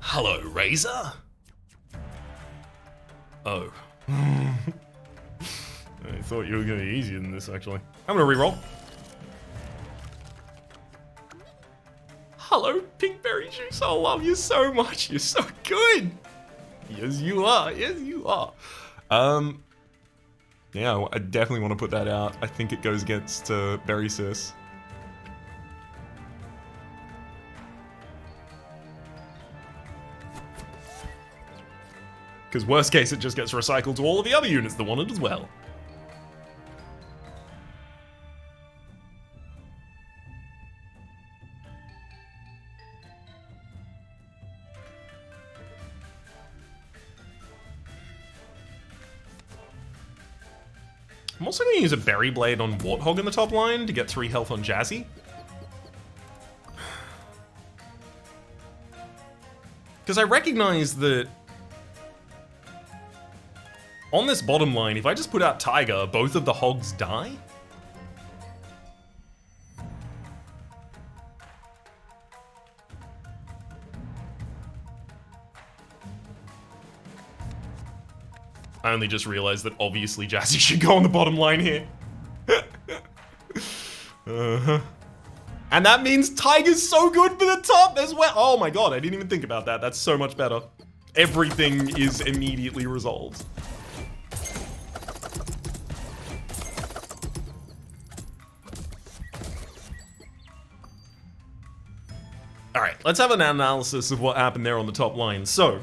Hello, Razor? Oh. I thought you were gonna be easier than this, actually. I'm gonna reroll. Hello, Pinkberry Juice. I love you so much. You're so good. Yes, you are. Yes, you are. Yeah, I definitely want to put that out. I think it goes against Berrysis. Because worst case, it just gets recycled to all of the other units that want it as well. I'm also going to use a Berry Blade on Warthog in the top line to get 3 health on Jazzy. Because I recognize that on this bottom line, if I just put out Tiger, both of the hogs die. I only just realized that obviously Jazzy should go on the bottom line here. And that means Tiger's so good for the top as well. Oh my god, I didn't even think about that. That's so much better. Everything is immediately resolved. Alright, let's have an analysis of what happened there on the top line. So,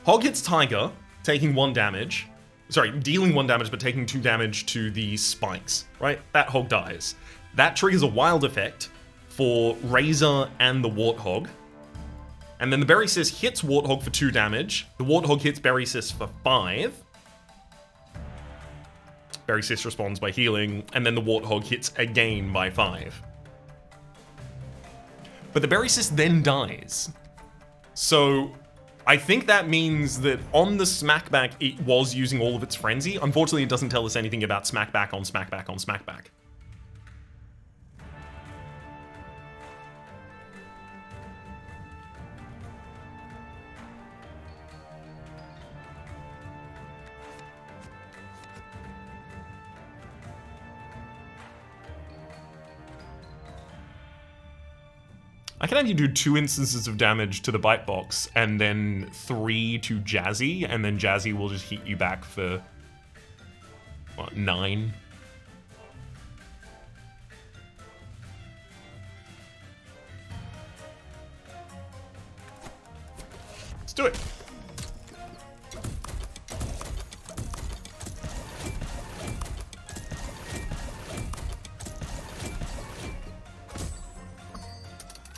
Hog hits Tiger, taking 1 damage. Sorry, dealing 1 damage, but taking 2 damage to the spikes, right? That Hog dies. That triggers a wild effect for Razor and the Warthog. And then the Berry Sis hits Warthog for 2 damage. The Warthog hits Berry Sis for 5. Berry Sis responds by healing, and then the Warthog hits again by 5. But the Berry Sis then dies. So I think that means that on the Smackback, it was using all of its frenzy. Unfortunately, it doesn't tell us anything about Smackback on Smackback on Smackback. I can have you do 2 instances of damage to the bite box, and then 3 to Jazzy, and then Jazzy will just heat you back for, what, 9? Let's do it.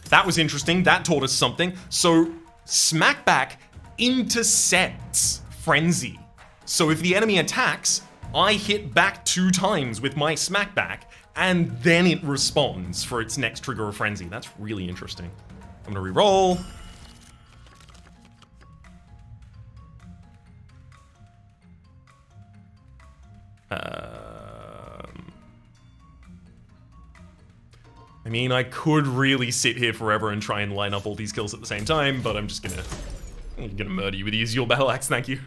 That was interesting. That taught us something. So Smackback intercepts Frenzy. So if the enemy attacks, I hit back 2 times with my Smackback, and then it responds for its next trigger of Frenzy. That's really interesting. I'm gonna re-roll. I mean, I could really sit here forever and try and line up all these kills at the same time, but I'm just gonna murder you with the Usual Battle Axe, thank you.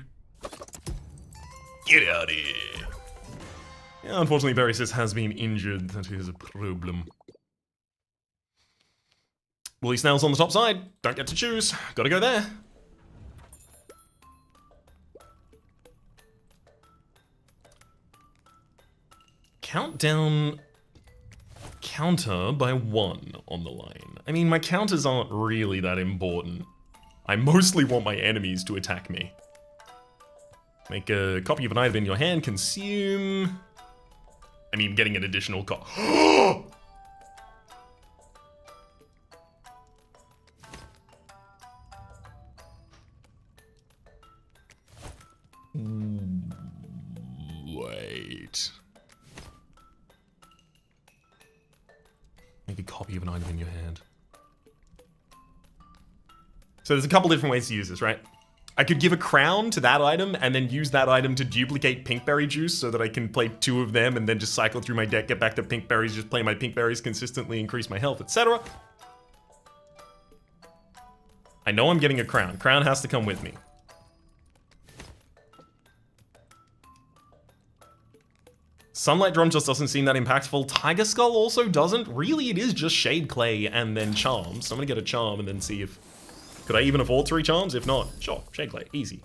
Get out of here. Yeah, unfortunately, Berry Sis has been injured. That is a problem. Woolly Snails on the top side. Don't get to choose. Gotta go there. Countdown counter by 1 on the line. I mean, my counters aren't really that important. I mostly want my enemies to attack me. Make a copy of an item in your hand, consume. I mean, getting an additional Wait. Make a copy of an item in your hand. So there's a couple different ways to use this, right? I could give a crown to that item and then use that item to duplicate pinkberry juice so that I can play 2 of them and then just cycle through my deck, get back to pink berries, just play my pink berries consistently, increase my health, etc. I know I'm getting a crown. Crown has to come with me. Sunlight Drum just doesn't seem that impactful. Tiger Skull also doesn't. Really, it is just Shade Clay and then Charms. So I'm gonna get a Charm and then see if... Could I even afford 3 Charms? If not, sure, Shade Clay, easy.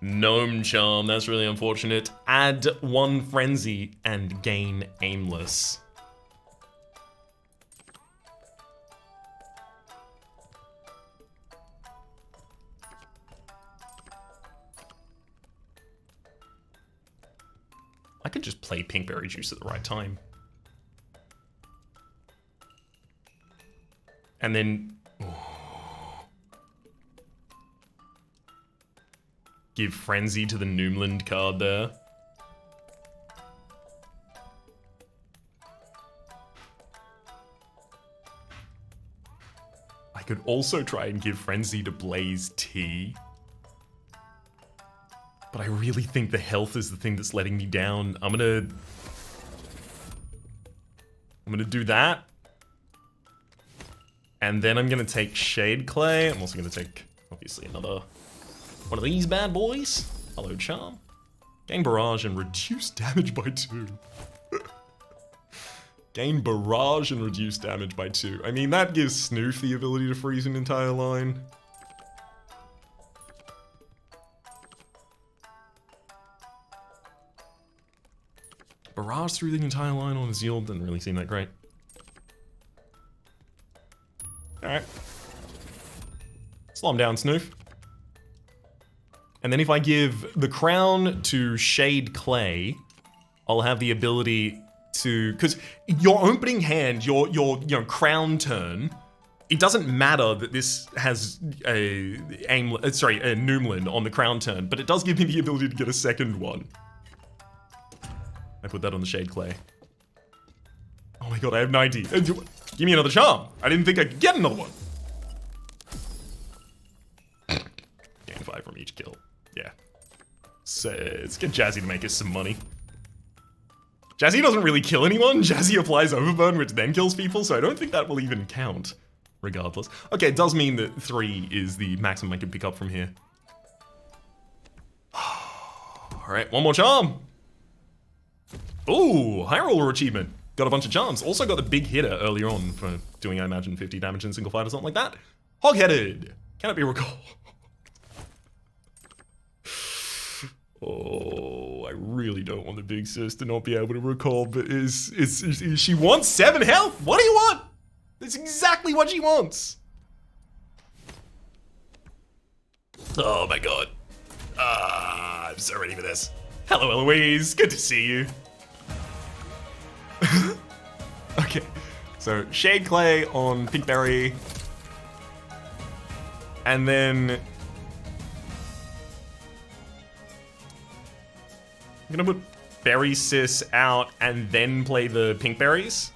Gnome Charm, that's really unfortunate. Add 1 Frenzy and gain Aimless. I could just play Pinkberry Juice at the right time. And then... give Frenzy to the Noomland card there. I could also try and give Frenzy to Blaze T. But I really think the health is the thing that's letting me down. I'm gonna do that. And then I'm gonna take Shade Clay. I'm also gonna take, obviously, another one of these bad boys. Hello, Charm. Gain Barrage and reduce damage by 2. Gain Barrage and reduce damage by 2. I mean, that gives Snoof the ability to freeze an entire line. Barrage through the entire line on his yield doesn't really seem that great. Alright. Slow him down, Snoof. And then if I give the crown to Shade Clay, I'll have the ability to, because your opening hand, your crown turn, it doesn't matter that this has a Noomland on the crown turn, but it does give me the ability to get a second one. I put that on the Shade Clay. Oh my god, I have 90. Give me another charm. I didn't think I could get another one. Gain 5 from each kill. Yeah. So let's get Jazzy to make us some money. Jazzy doesn't really kill anyone. Jazzy applies Overburn, which then kills people, so I don't think that will even count, regardless. Okay, it does mean that 3 is the maximum I can pick up from here. Alright, one more charm. Ooh, high roller achievement. Got a bunch of charms. Also got the big hitter earlier on for doing, I imagine, 50 damage in a single fight or something like that. Hog-headed. Can it be recalled? Oh, I really don't want the big sis to not be able to recall, but she wants 7 health? What do you want? That's exactly what she wants. Oh my god. I'm so ready for this. Hello, Eloise. Good to see you. Okay, so Shade Clay on Pinkberry, and then I'm gonna put Berry Sis out and then play the Pinkberries.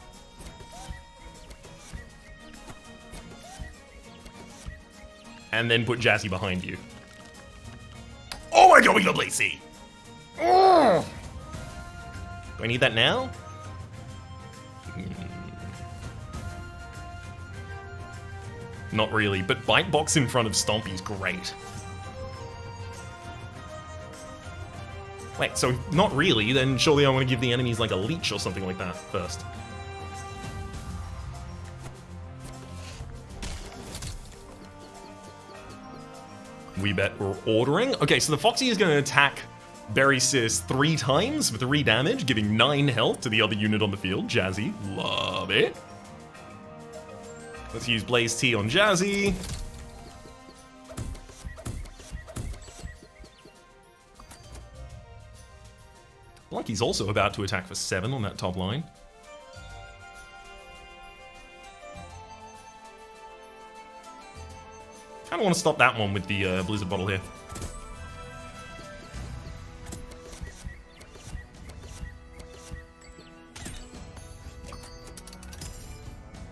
And then put Jazzy behind you. Oh my god, we got Blaze C! Do I need that now? Not really, but Bite Box in front of Stompy's great. Wait, so not really, then surely I want to give the enemies like a leech or something like that first. We bet we're ordering. Okay, so the Foxy is going to attack Berry Sis 3 times for 3 damage, giving 9 health to the other unit on the field. Jazzy, love it. Let's use Blaze T on Jazzy. Blunky's also about to attack for 7 on that top line. Kinda want to stop that one with the Blizzard bottle here.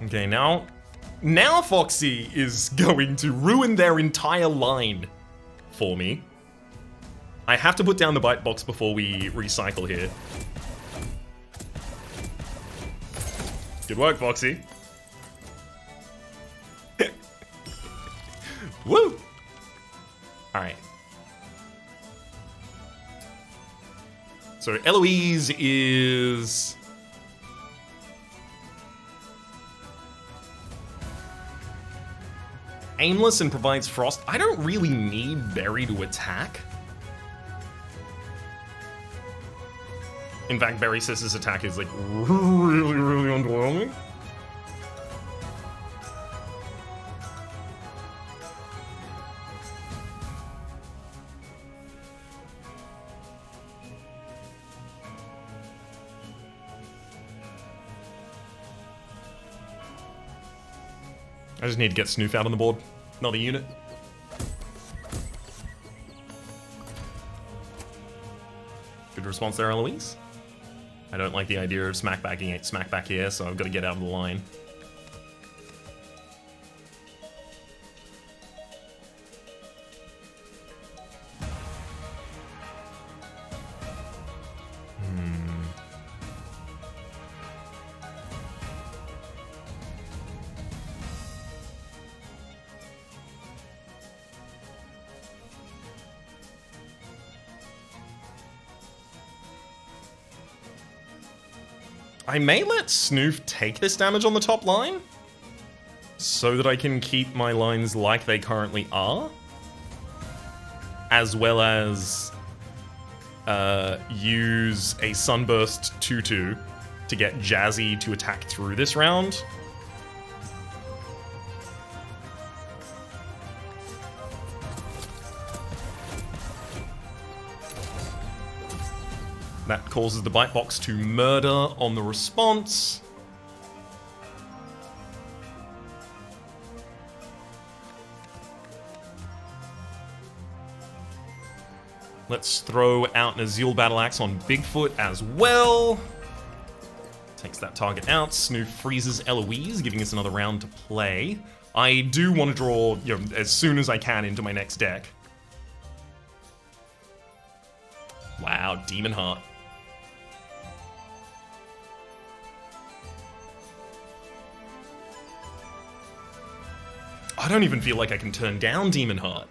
Okay, now Foxy is going to ruin their entire line for me. I have to put down the Bite Box before we recycle here. Good work, Foxy. Woo! Alright. So Eloise is... aimless and provides frost. I don't really need Berry to attack. In fact, Berry Sis's attack is like really, really underwhelming. I just need to get Snoof out on the board, not a unit. Good response there, Eloise. I don't like the idea of Smackback here, so I've got to get out of the line. I may let Snoof take this damage on the top line, so that I can keep my lines like they currently are, as well as use a Sunburst 2-2 to get Jazzy to attack through this round. That causes the Bite Box to murder on the response. Let's throw out an Azul Battle Axe on Bigfoot as well. Takes that target out. Snoof freezes Eloise, giving us another round to play. I do want to draw, as soon as I can into my next deck. Wow, Demon Heart. I don't even feel like I can turn down Demon Heart.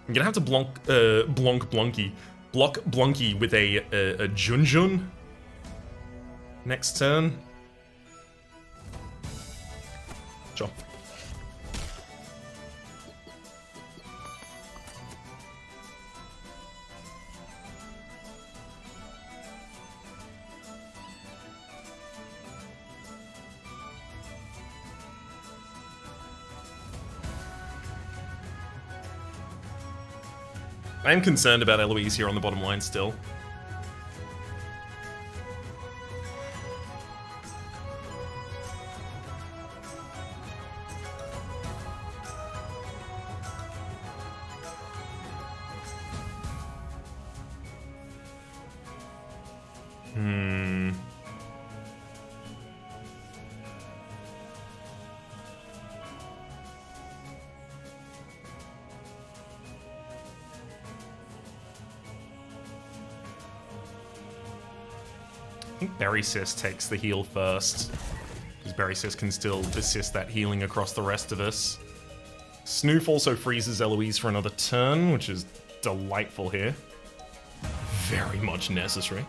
I'm gonna have to block Blunky with a Junjun next turn. Sure. I am concerned about Eloise here on the bottom line still. I think Berry Sis takes the heal first, because Berry Sis can still assist that healing across the rest of us. Snoof also freezes Eloise for another turn, which is delightful here. Very much necessary.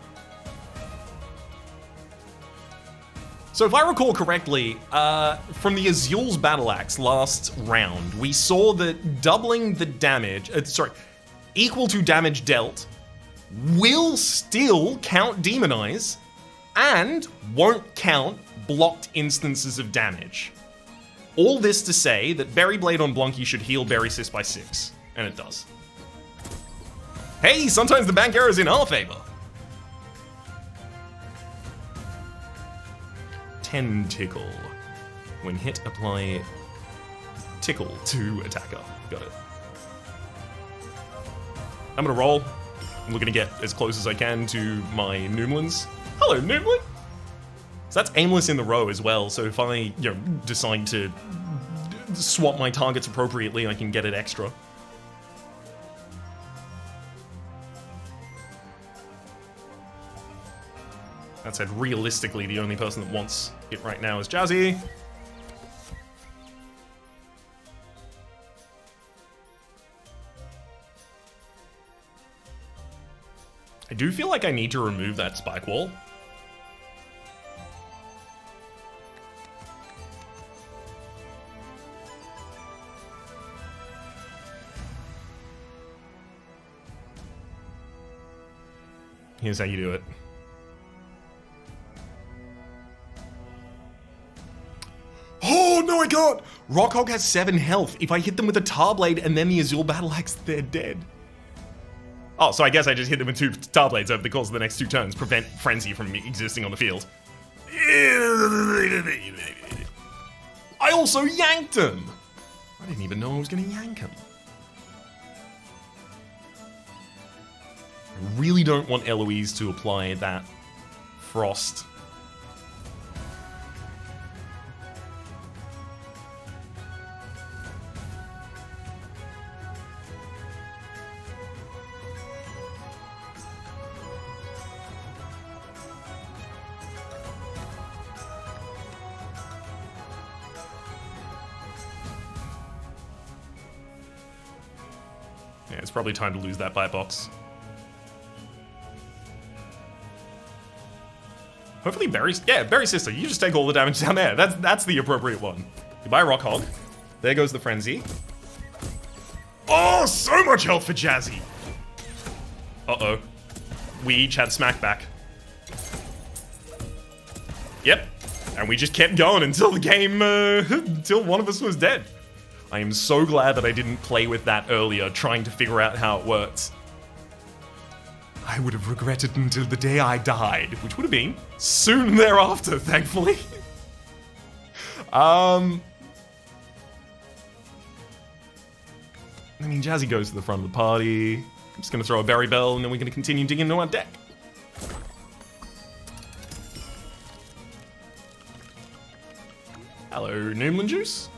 So if I recall correctly, from the Azul's Battle Axe last round, we saw that doubling the damage, equal to damage dealt, will still count Demonize, and won't count blocked instances of damage. All this to say that Berry Blade on Blunky should heal Berry Sis by 6, and it does. Hey, sometimes the bank error is in our favor. Tentacle. When hit, apply tickle to attacker. Got it. I'm gonna roll. I'm looking to get as close as I can to my Noomlins. Hello, Noomlin! So that's aimless in the row as well, so if I decide to swap my targets appropriately, I can get it extra. That said, realistically, the only person that wants it right now is Jazzy. I do feel like I need to remove that spike wall. Here's how you do it. Oh, no, I can't! Rockhog has 7 health. If I hit them with a Tar Blade and then the Azul Battle Axe, they're dead. Oh, so I guess I just hit them with 2 Tar Blades over the course of the next 2 turns, prevent Frenzy from existing on the field. I also yanked him! I didn't even know I was gonna yank him. I really don't want Eloise to apply that frost. Yeah, it's probably time to lose that bite box. Hopefully Berry's sister, you just take all the damage down there. That's the appropriate one. Goodbye, Rock Hog. There goes the frenzy. Oh, so much health for Jazzy. Uh-oh. We each had Smackback. Yep. And we just kept going until the game, until one of us was dead. I am so glad that I didn't play with that earlier, trying to figure out how it works. I would have regretted until the day I died, which would have been soon thereafter, thankfully. I mean, Jazzy goes to the front of the party. I'm just gonna throw a Berry Bell, and then we're gonna continue digging into our deck. Hello, Noomlin Juice.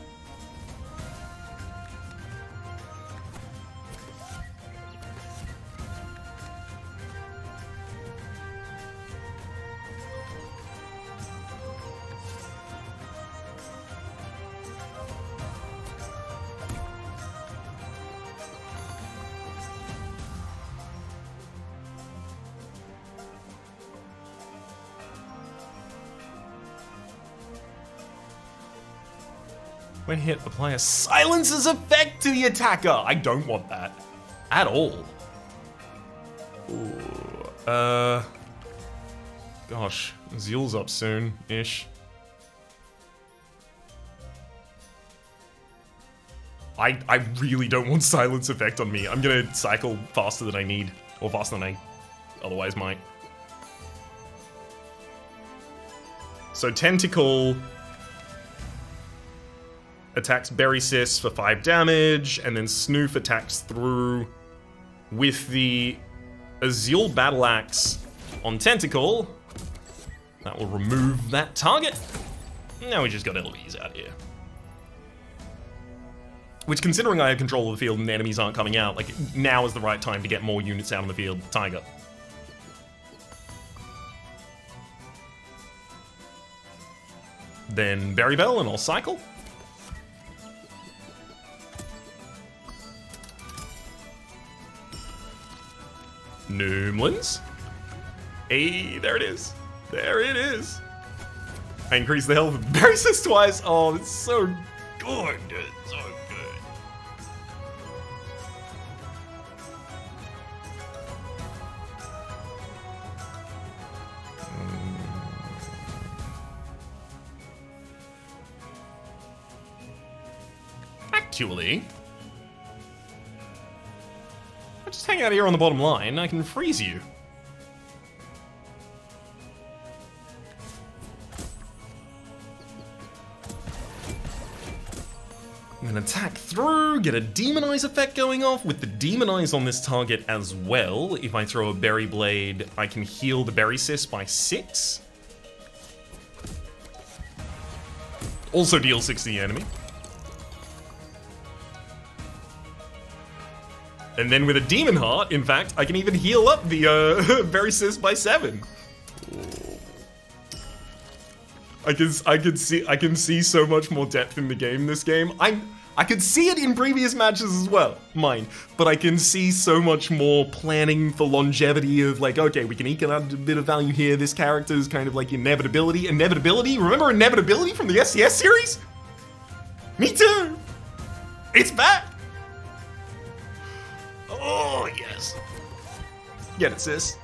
When hit, apply a silencer's effect to the attacker. I don't want that at all. Ooh, gosh, Zeal's up soon-ish. I really don't want silence effect on me. I'm gonna cycle faster than I need, or faster than I otherwise might. So Tentacle attacks Berry Sis for 5 damage, and then Snoof attacks through with the Azil Battle Axe on Tentacle. That will remove that target. Now we just got Eloise out here. Which, considering I have control of the field and the enemies aren't coming out, like, now is the right time to get more units out on the field. Tiger. Then Berry Bell, and I'll cycle. Noomlins. Hey, there it is. There it is. I increased the health of Berry Sis twice. Oh, it's so good. It's so good. Actually, just hang out here on the bottom line, I can freeze you. I'm gonna attack through, get a Demonize effect going off with the Demonize on this target as well. If I throw a Berry Blade, I can heal the Berry Sis by 6. Also deal 6 to the enemy. And then with a Demon Heart, in fact, I can even heal up the Berry Sis by 7. I can see so much more depth in the game this game. I could see it in previous matches as well, mine, but I can see so much more planning for longevity of like, okay, we can eke out a bit of value here. This character is kind of like inevitability. Inevitability? Remember inevitability from the SCS series? Me too. It's back. Oh, yes. Get it, sis.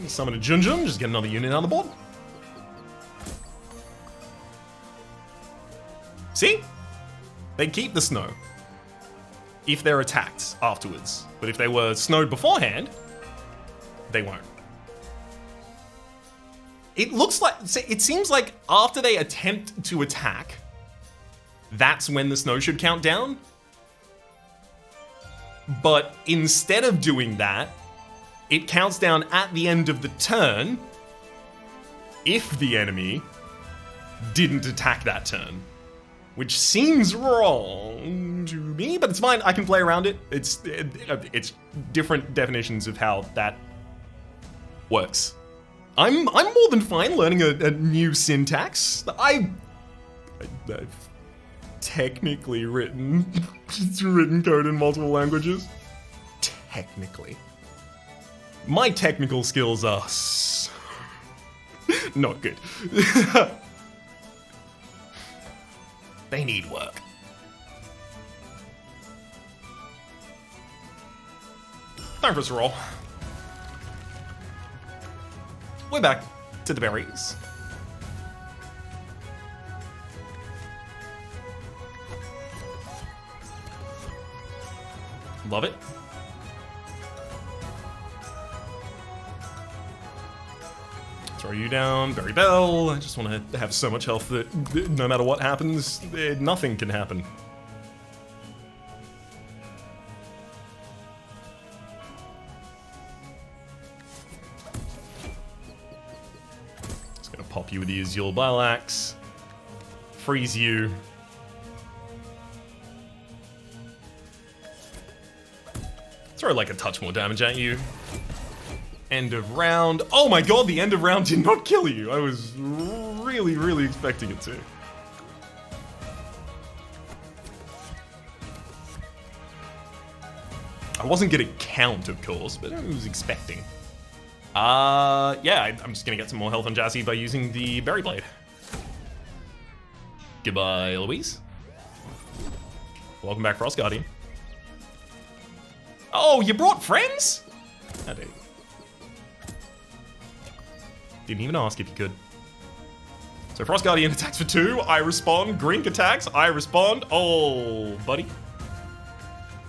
Summon a Junjun, just get another unit on the board. See? They keep the snow. if they're attacked afterwards. But if they were snowed beforehand, they won't. It looks like, it seems like after they attempt to attack, that's when the snow should count down. But instead of doing that, it counts down at the end of the turn if the enemy didn't attack that turn. Which seems wrong to me, but it's fine. I can play around it. It's different definitions of how that works. I'm more than fine learning a new syntax. I've technically written code in multiple languages. Technically. My technical skills are not good. They need work. Time for us to roll. We're back to the berries. Love it. Throw you down, Berry Bell. I just want to have so much health that no matter what happens, nothing can happen. Just gonna pop you with the Azul Bile Axe. Freeze you. Throw like a touch more damage at you. End of round. Oh my god, the end of round did not kill you. I was really expecting it to. I wasn't gonna count, of course, but I was expecting. Yeah, I'm just gonna get some more health on Jazzy by using the Berry Blade. Goodbye, Louise. Welcome back, Frost Guardian. Oh, you brought friends? I do. Didn't even ask if you could. So Frost Guardian attacks for 2, I respond. Grink attacks, I respond. Oh, buddy.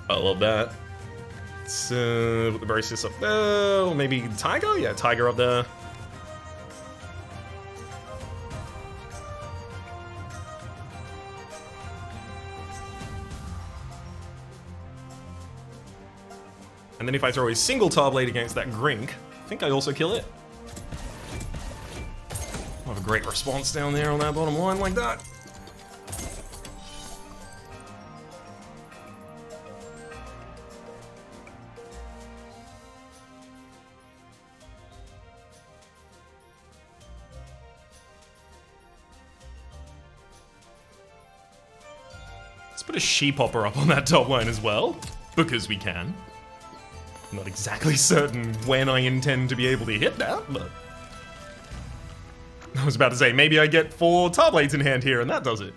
I love that. Let's put the Berry Sis up there. Maybe Tiger? Yeah, Tiger up there. And then if I throw a single Tar Blade against that Grink, I think I also kill it. I'll have a great response down there on that bottom line like that. Let's put a Sheephopper up on that top line as well, because we can. I'm not exactly certain when I intend to be able to hit that, but... I was about to say, maybe I get 4 Tar Blades in hand here and that does it.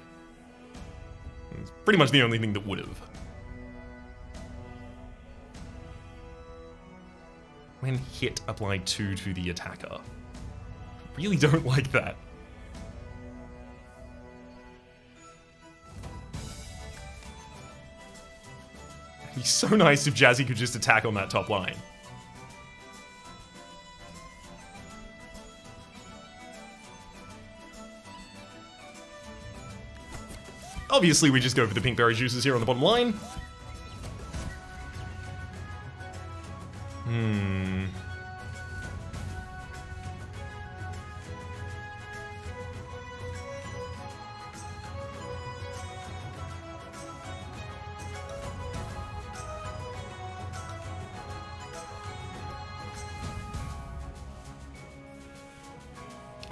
It's pretty much the only thing that would've. When hit, apply 2 to the attacker. Really don't like that. It'd be so nice if Jazzy could just attack on that top line. Obviously, we just go for the pink berry juices here on the bottom line.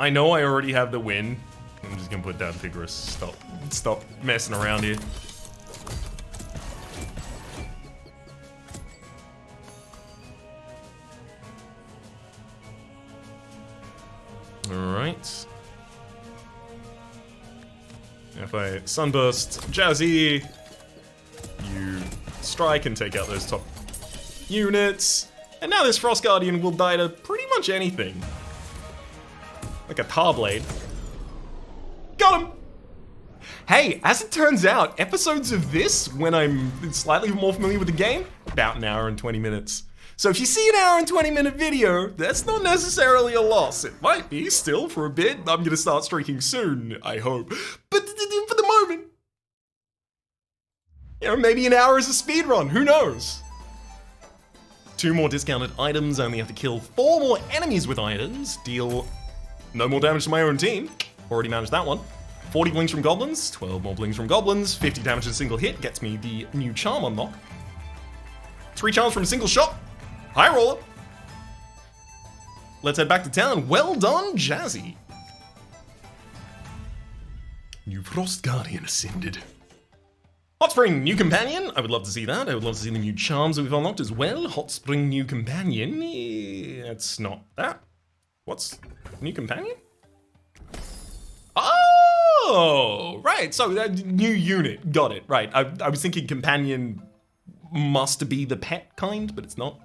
I know I already have the win. I'm just gonna put down Vigorous. Stop messing around here. Alright. If I Sunburst Jazzy, you strike and take out those top units. And now this Frost Guardian will die to pretty much anything. Like a Tar Blade. Got him! Hey, as it turns out, episodes of this, when I'm slightly more familiar with the game, about an hour and 20 minutes. So if you see an hour and 20 minute video, that's not necessarily a loss. It might be still for a bit. I'm gonna start streaking soon, I hope. But for the moment, you know, maybe an hour is a speed run, who knows? 2 more discounted items, I only have to kill 4 more enemies with items, deal no more damage to my own team. Already managed that one. 40 blings from goblins, 12 more blings from goblins, 50 damage in a single hit, gets me the new charm unlock. 3 charms from a single shot. High roller. Let's head back to town. Well done, Jazzy. New Frost Guardian ascended. Hot Spring, new companion. I would love to see that. I would love to see the new charms that we've unlocked as well. Hot Spring, new companion. It's not that. What's new companion? Oh, right. So new unit. Got it. Right. I was thinking companion must be the pet kind, but it's not.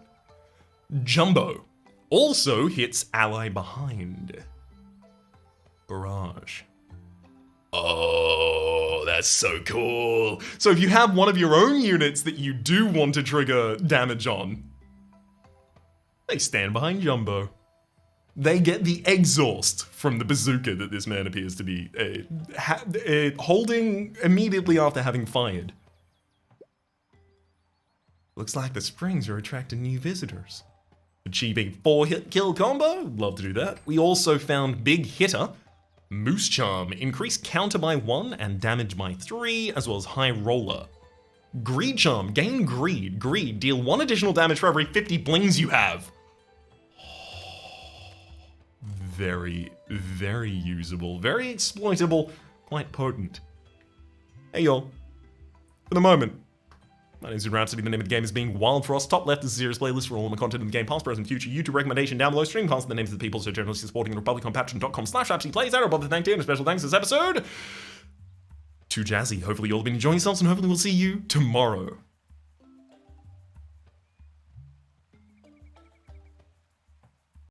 Jumbo also hits ally behind. Barrage. Oh, that's so cool. So if you have one of your own units that you do want to trigger damage on, they stand behind Jumbo. They get the exhaust from the bazooka that this man appears to be holding immediately after having fired. Looks like the springs are attracting new visitors. Achieving 4-hit kill combo, love to do that. We also found Big Hitter, Moose Charm, increase counter by 1 and damage by 3, as well as High Roller. Greed Charm, gain Greed. Greed, deal 1 additional damage for every 50 blings you have. Very, very usable, very exploitable, quite potent. Hey y'all, for the moment, my name is Rhapsody, the name of the game is being Wildfrost. Top left is a serious playlist for all of my content in the game, past, present, future. YouTube recommendation down below. Streamcast the names of the people so generously supporting the Republic on patreon.com/RhapsodyPlays. I don't bother to thank you, and a special thanks this episode to Jazzy. Hopefully you all have been enjoying yourselves, and hopefully we'll see you tomorrow.